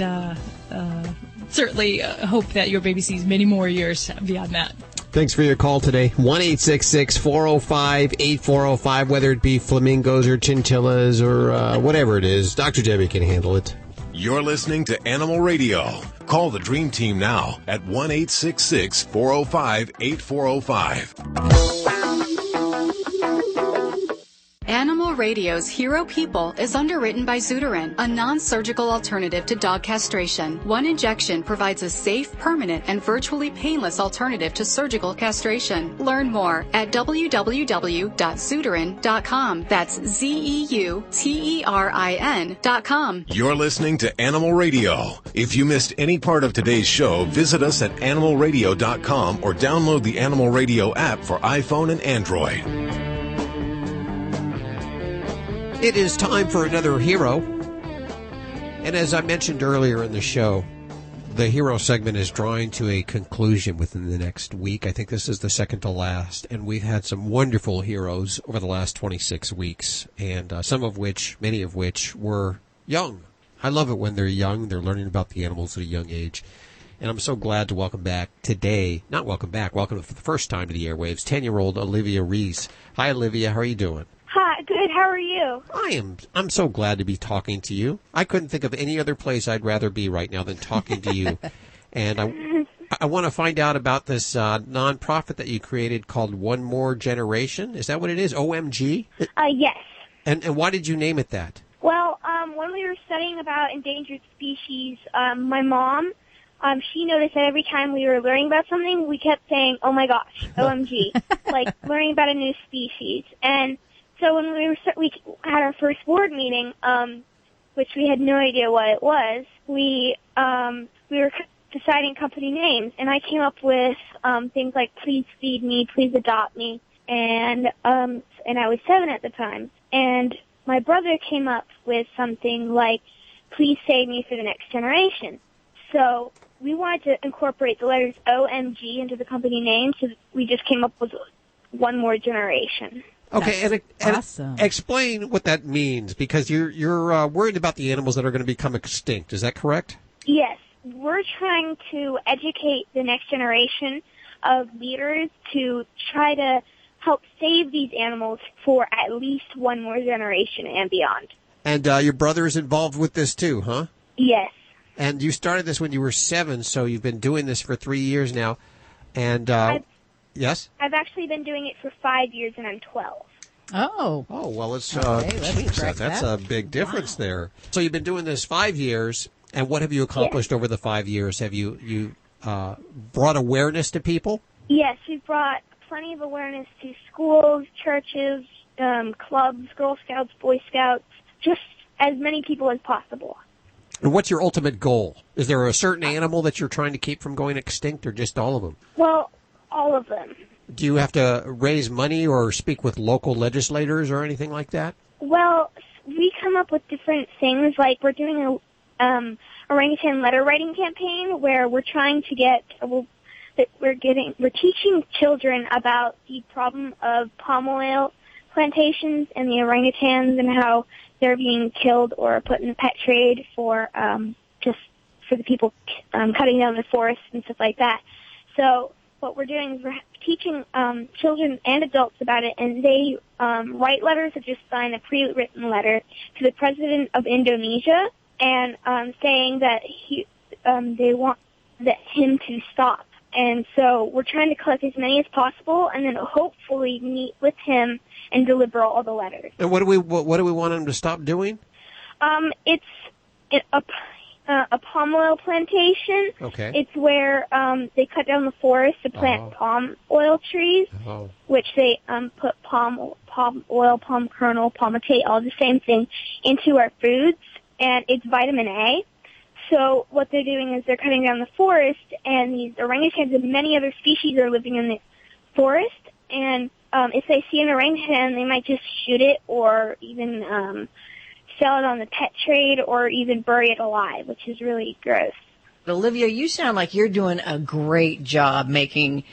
certainly hope that your baby sees many more years beyond that. Thanks for your call today. 1-866-405-8405, whether it be flamingos or chinchillas or whatever it is. Dr. Debbie can handle it. You're listening to Animal Radio. Call the Dream Team now at 1-866-405-8405. Animal Radio's Hero People is underwritten by Zuderin, a non-surgical alternative to dog castration. One injection provides a safe, permanent, and virtually painless alternative to surgical castration. Learn more at www.zuderin.com. That's ZEUTERIN.com. You're listening to Animal Radio. If you missed any part of today's show, visit us at animalradio.com or download the Animal Radio app for iPhone and Android. It is time for another hero. And as I mentioned earlier in the show, the hero segment is drawing to a conclusion within the next week. I think this is the second to last. And we've had some wonderful heroes over the last 26 weeks. And many of which were young. I love it when they're young. They're learning about the animals at a young age. And I'm so glad to welcome back today, welcome for the first time to the airwaves, 10-year-old Olivia Ries. Hi, Olivia. How are you doing? Hi, good. How are you? I'm so glad to be talking to you. I couldn't think of any other place I'd rather be right now than talking to you. And I want to find out about this nonprofit that you created called One More Generation. Is that what it is? OMG? Yes. And why did you name it that? Well, when we were studying about endangered species, my mom, she noticed that every time we were learning about something, we kept saying, "Oh my gosh, OMG," like learning about a new species. And so when we had our first board meeting, which we had no idea what it was, we were deciding company names, and I came up with things like "Please Feed Me," "Please Adopt Me," and I was 7 at the time. And my brother came up with something like "Please Save Me for the Next Generation." So we wanted to incorporate the letters OMG into the company name, so we just came up with One More Generation. Okay, and awesome. Explain what that means, because you're worried about the animals that are going to become extinct. Is that correct? Yes. We're trying to educate the next generation of leaders to try to help save these animals for at least one more generation and beyond. And your brother is involved with this too, huh? Yes. And you started this when you were 7, so you've been doing this for 3 years now. And yes? I've actually been doing it for 5 years, and I'm 12. Oh. Oh, well, it's that's a big difference there. So you've been doing this 5 years, and what have you accomplished over the 5 years? Have you brought awareness to people? Yes, we've brought plenty of awareness to schools, churches, clubs, Girl Scouts, Boy Scouts, just as many people as possible. And what's your ultimate goal? Is there a certain animal that you're trying to keep from going extinct, or just all of them? Well, all of them. Do you have to raise money or speak with local legislators or anything like that? Well, we come up with different things. Like we're doing a orangutan letter writing campaign where we're trying to get we're teaching children about the problem of palm oil plantations and the orangutans and how they're being killed or put in the pet trade for just for the people cutting down the forests and stuff like that. So what we're doing is we're teaching children and adults about it, and they write letters or just sign a pre-written letter to the president of Indonesia and saying that they want him to stop And so we're trying to collect as many as possible and then hopefully meet with him and deliver all the letters. And what do we want him to stop doing? It's a palm oil plantation. Okay. It's where they cut down the forest to plant palm oil trees, which they put palm oil, palm kernel, palmitate, all the same thing, into our foods, and it's vitamin A. So what they're doing is they're cutting down the forest, and these orangutans and many other species are living in the forest, and if they see an orangutan, they might just shoot it or even sell it on the pet trade or even bury it alive, which is really gross. Olivia, you sound like you're doing a great job making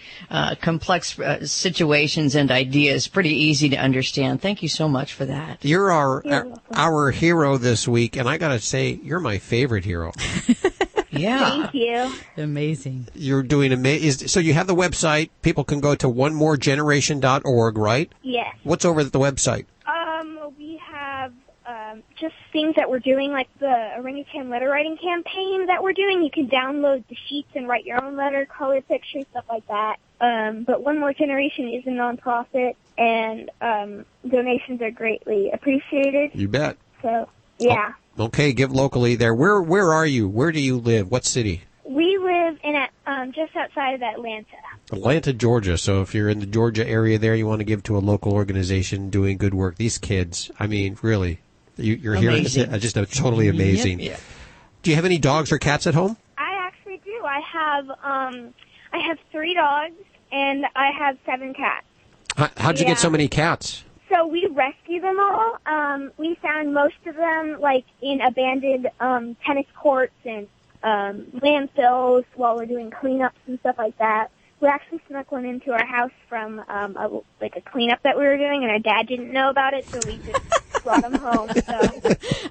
complex situations and ideas pretty easy to understand. Thank you so much for that. You're our hero this week, and I got to say, you're my favorite hero. Yeah. Thank you. Amazing. You're doing amazing. So you have the website. People can go to onemoregeneration.org, right? Yes. What's over at the website? We have just things that we're doing, like the orangutan letter writing campaign that we're doing. You can download the sheets and write your own letter, color pictures, stuff like that. But One More Generation is a nonprofit, and donations are greatly appreciated. You bet. So, yeah. Oh, okay, give locally there. Where are you? Where do you live? What city? We live in just outside of Atlanta. Atlanta, Georgia. So if you're in the Georgia area there, you want to give to a local organization doing good work. These kids, I mean, really, you're here. Just totally amazing. Yep. Do you have any dogs or cats at home? I actually do. I have 3 dogs and I have 7 cats. How'd you get so many cats? So we rescue them all. We found most of them like in abandoned tennis courts and landfills while we're doing cleanups and stuff like that. We actually snuck one into our house from a cleanup that we were doing, and our dad didn't know about it, so we just brought him home. So.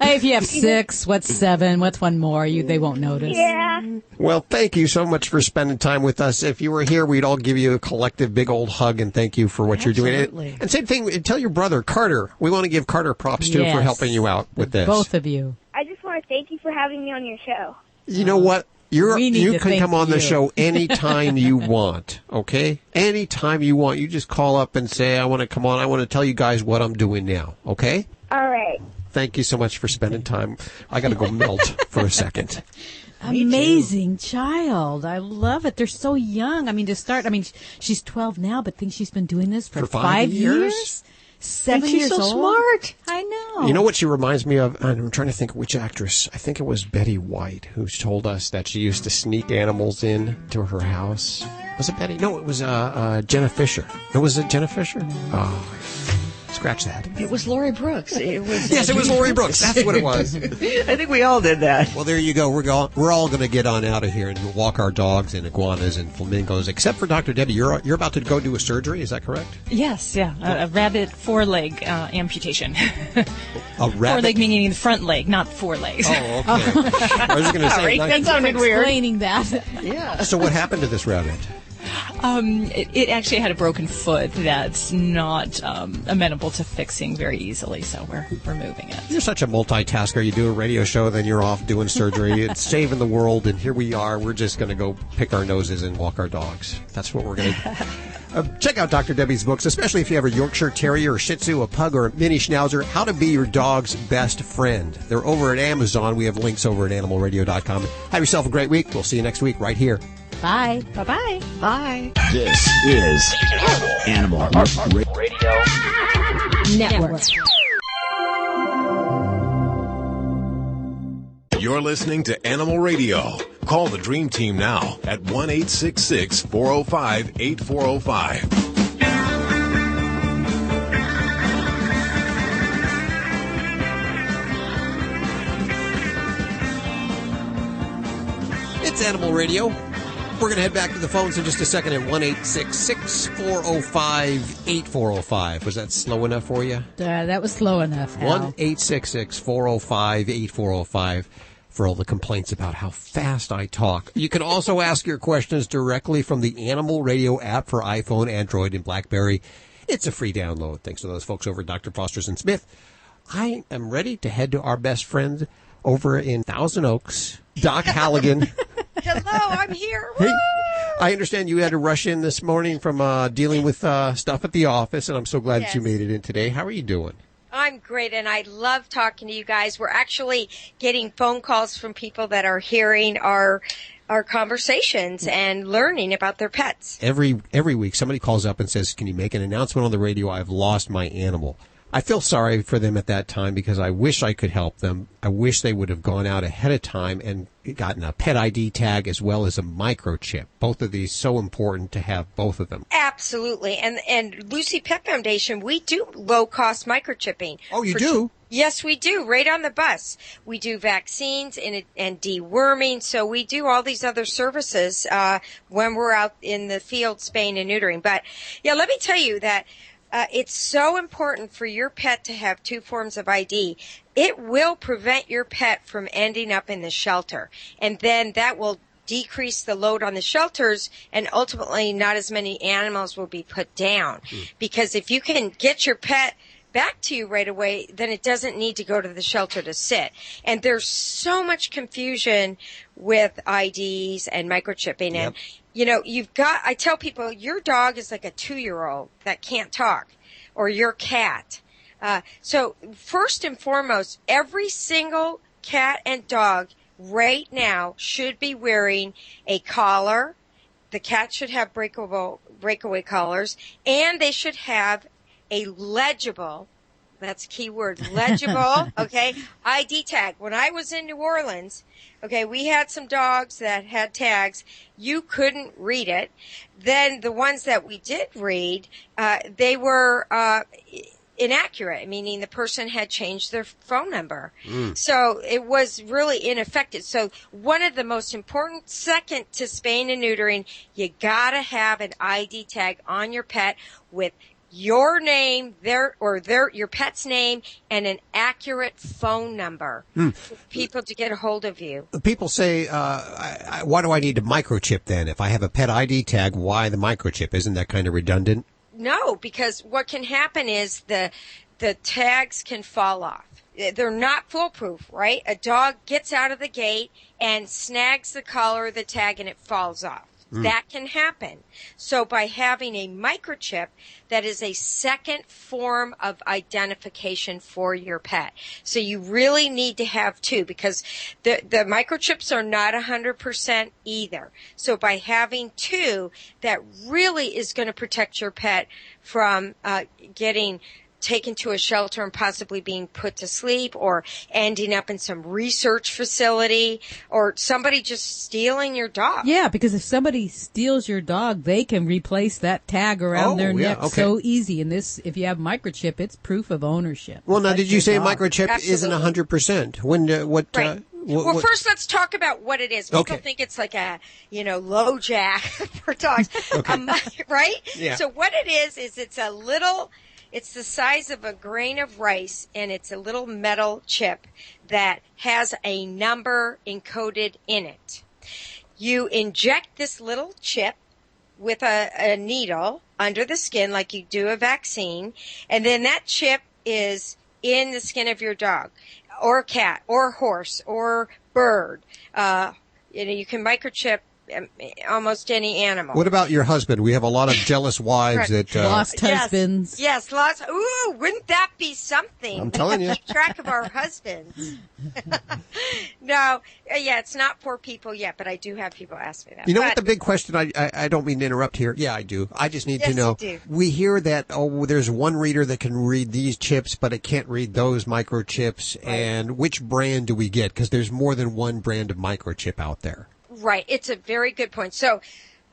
Hey, if you have 6, what's 7? What's one more? They won't notice. Yeah. Well, thank you so much for spending time with us. If you were here, we'd all give you a collective big old hug and thank you for what you're doing. And same thing, tell your brother, Carter. We want to give Carter props, too, for helping you out with this. Both of you. I just want to thank you for having me on your show. You know what? You can come on the you. show anytime you want, okay? Anytime you want. You just call up and say, I want to come on. I want to tell you guys what I'm doing now, okay? All right. Thank you so much for spending time. I got to go melt for a second. Amazing child. I love it. They're so young. I mean, she's 12 now, but think she's been doing this for 5 years? 7 years old. She's so smart. I know. You know what she reminds me of? I'm trying to think of which actress. I think it was Betty White who told us that she used to sneak animals in to her house. Was it Betty? No, it was Jenna Fisher. Was it Jenna Fisher? Oh, scratch that. It was Lori Brooks. Yes, it was Lori Brooks. That's what it was. I think we all did that. Well, there you go. We're all going to get on out of here and walk our dogs and iguanas and flamingos, except for Dr. Debbie. You're about to go do a surgery. Is that correct? Yes, yeah. A rabbit foreleg amputation. A rabbit? Foreleg meaning the front leg, not 4 legs. Oh, okay. I was going to say. That sounded weird. Explaining that. Yeah. So what happened to this rabbit? It actually had a broken foot that's not amenable to fixing very easily, so we're moving it. You're such a multitasker. You do a radio show, then you're off doing surgery. It's saving the world, and here we are. We're just going to go pick our noses and walk our dogs. That's what we're going to do. Check out Dr. Debbie's books, especially if you have a Yorkshire Terrier, a Shih Tzu, a Pug, or a Mini Schnauzer, How to Be Your Dog's Best Friend. They're over at Amazon. We have links over at animalradio.com. Have yourself a great week. We'll see you next week right here. Bye. Bye-bye. Bye. This is Animal Radio Network. You're listening to Animal Radio. Call the Dream Team now at 1-866-405-8405. It's Animal Radio. We're going to head back to the phones in just a second at 1-866-405-8405. Was that slow enough for you? That was slow enough, Hal. 1-866-405-8405 for all the complaints about how fast I talk. You can also ask your questions directly from the Animal Radio app for iPhone, Android, and BlackBerry. It's a free download. Thanks to those folks over at Dr. Foster's and Smith. I am ready to head to our best friend over in Thousand Oaks, Doc Halligan. Hello, I'm here. Hey, I understand you had to rush in this morning from dealing with stuff at the office, and I'm so glad that you made it in today. How are you doing? I'm great, and I love talking to you guys. We're actually getting phone calls from people that are hearing our conversations and learning about their pets. Every week, somebody calls up and says, "Can you make an announcement on the radio? I've lost my animal." I feel sorry for them at that time because I wish I could help them. I wish they would have gone out ahead of time and gotten a pet ID tag as well as a microchip. Both of these so important to have both of them. Absolutely. And Lucy Pet Foundation, we do low-cost microchipping. Oh, you do? Yes, we do. Right on the bus. We do vaccines and deworming. So we do all these other services when we're out in the field spaying and neutering. But, yeah, let me tell you that it's so important for your pet to have two forms of ID. It will prevent your pet from ending up in the shelter. And then that will decrease the load on the shelters, and ultimately not as many animals will be put down. Because if you can get your pet back to you right away, then it doesn't need to go to the shelter to sit. And there's so much confusion with IDs and microchipping. And, you know, I tell people, your dog is like a 2-year-old that can't talk, or your cat. So first and foremost, every single cat and dog right now should be wearing a collar. The cat should have breakaway collars, and they should have a legible, that's key word, legible, okay, ID tag. When I was in New Orleans, okay, we had some dogs that had tags. You couldn't read it. Then the ones that we did read, they were inaccurate, meaning the person had changed their phone number. So it was really ineffective. So one of the most important, second to spaying and neutering, you gotta have an ID tag on your pet with your name, your pet's name, and an accurate phone number for people to get a hold of you. People say, why do I need a microchip then? If I have a pet ID tag, why the microchip? Isn't that kind of redundant? No, because what can happen is the tags can fall off. They're not foolproof, right? A dog gets out of the gate and snags the collar of the tag and it falls off. That can happen. So by having a microchip, that is a second form of identification for your pet. So you really need to have two, because the microchips are not 100% either. So by having two, that really is going to protect your pet from getting taken to a shelter and possibly being put to sleep, or ending up in some research facility, or somebody just stealing your dog. Yeah, because if somebody steals your dog, they can replace that tag around their neck so easy. And this, if you have microchip, it's proof of ownership. Well, now, did you say dog. Microchip isn't 100%? When, Well, first let's talk about what it is. People think it's like a, low jack for dogs, right? Yeah. So what it is it's the size of a grain of rice, and it's a little metal chip that has a number encoded in it. You inject this little chip with a needle under the skin like you do a vaccine, and then that chip is in the skin of your dog or cat or horse or bird. You can microchip almost any animal. What about your husband? We have a lot of jealous wives that lost husbands. Yes, lost. Ooh, wouldn't that be something? I'm telling you. Keep track of our husbands. No, it's not for people yet, but I do have people ask me that. You know what the big question? I don't mean to interrupt here. Yeah, I do. I just need to know. You do. We hear that there's one reader that can read these chips, but it can't read those microchips. Right. And which brand do we get? Because there's more than one brand of microchip out there. Right. It's a very good point. So,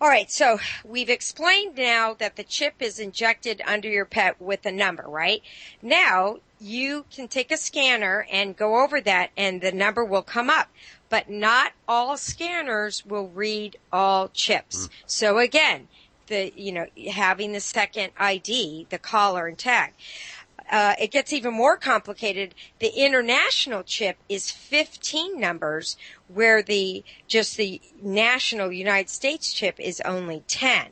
all right. So we've explained now that the chip is injected under your pet with a number, right? Now you can take a scanner and go over that, and the number will come up. But not all scanners will read all chips. So again, having the second ID, the collar and tag. It gets even more complicated. The international chip is 15 numbers, where the national United States chip is only 10.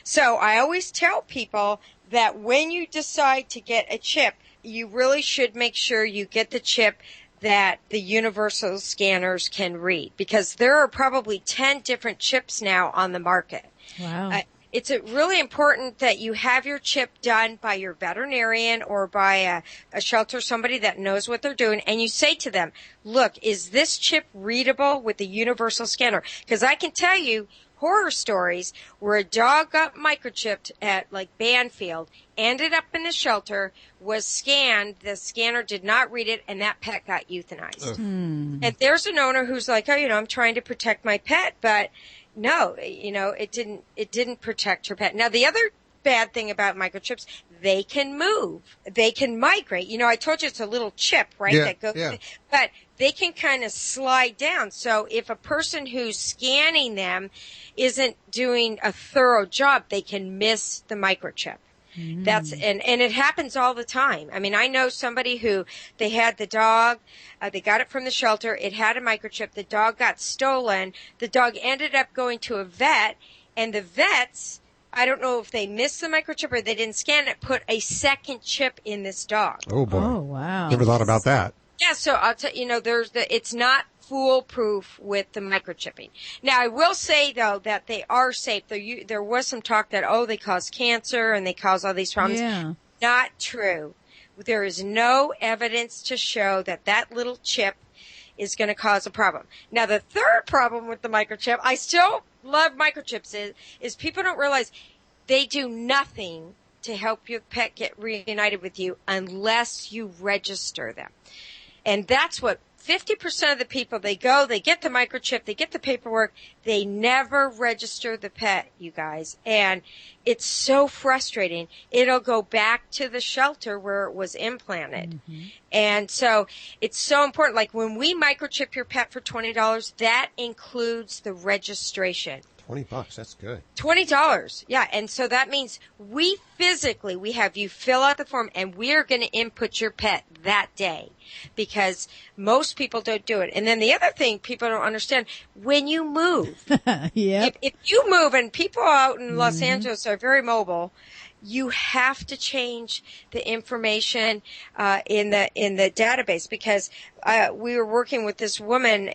So I always tell people that when you decide to get a chip, you really should make sure you get the chip that the universal scanners can read, because there are probably 10 different chips now on the market. Wow. It's really important that you have your chip done by your veterinarian or by a shelter, somebody that knows what they're doing, and you say to them, look, is this chip readable with the universal scanner? Because I can tell you horror stories where a dog got microchipped at like Banfield, ended up in the shelter, was scanned, the scanner did not read it, and that pet got euthanized. And there's an owner who's like, oh, I'm trying to protect my pet, but no, it didn't protect her pet. Now, the other bad thing about microchips, they can move. They can migrate. I told you it's a little chip, right? Yeah, that goes, yeah. But they can kind of slide down. So if a person who's scanning them isn't doing a thorough job, they can miss the microchip. That's and it happens all the time. I mean, I know somebody who they had the dog, they got it from the shelter, it had a microchip, the dog got stolen, the dog ended up going to a vet, and the vets, I don't know if they missed the microchip or they didn't scan it, put a second chip in this dog. Oh, boy. Oh, wow. Never thought about that. Yeah, so I'll tell it's not foolproof with the microchipping. Now, I will say, though, that they are safe. There was some talk that, they cause cancer and they cause all these problems. Yeah. Not true. There is no evidence to show that little chip is going to cause a problem. Now, the third problem with the microchip, I still love microchips, is people don't realize they do nothing to help your pet get reunited with you unless you register them. And that's what 50% of the people, they get the microchip, they get the paperwork, they never register the pet, you guys. And it's so frustrating. It'll go back to the shelter where it was implanted. And so it's so important. Like when we microchip your pet for $20, that includes the registration. $20, that's good. $20, yeah. And so that means we have you fill out the form, and we're going to input your pet that day, because most people don't do it. And then the other thing people don't understand, when you move, if you move, and people out in Los Angeles are very mobile, you have to change the information in the database, because we were working with this woman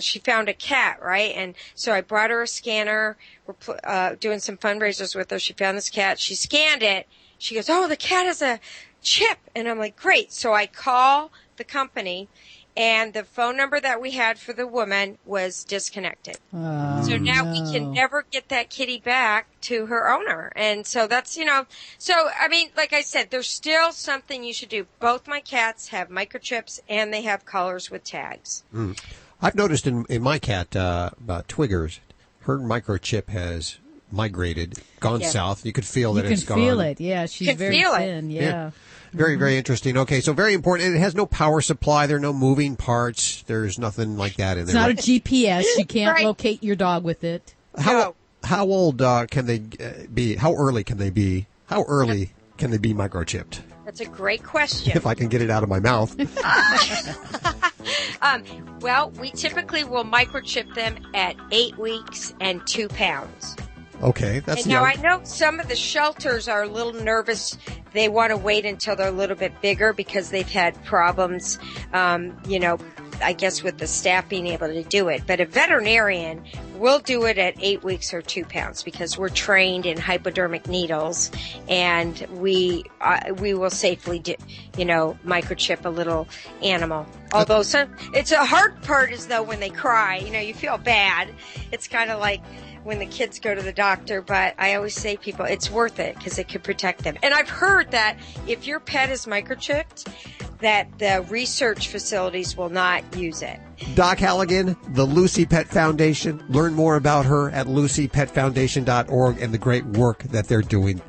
she found a cat, right? And so I brought her a scanner. We're doing some fundraisers with her. She found this cat. She scanned it. She goes, oh, the cat has a chip. And I'm like, great. So I call the company, and the phone number that we had for the woman was disconnected. So now we can never get that kitty back to her owner. And so that's, so I mean, like I said, there's still something you should do. Both my cats have microchips, and they have collars with tags. I've noticed in my cat, Twigger's, her microchip has migrated, gone south. You could feel that it's gone. You can feel it, yeah. She's very thin, yeah. Very, very interesting. Okay, so very important. It has no power supply. There are no moving parts. There's nothing like that in there. It's not a GPS. You can't locate your dog with it. How old can they be? How early can they be? How early can they be microchipped? That's a great question. If I can get it out of my mouth. Well, we typically will microchip them at 8 weeks and 2 pounds. Okay, that's young. Now, I know some of the shelters are a little nervous. They want to wait until they're a little bit bigger because they've had problems, I guess with the staff being able to do it. But a veterinarian will do it at 8 weeks or 2 pounds, because we're trained in hypodermic needles, and we will safely microchip a little animal. Although it's a hard part is though when they cry, you feel bad. It's kind of like when the kids go to the doctor, but I always say people, it's worth it because it could protect them. And I've heard that if your pet is microchipped, that the research facilities will not use it. Doc Halligan, the Lucy Pet Foundation. Learn more about her at lucypetfoundation.org and the great work that they're doing.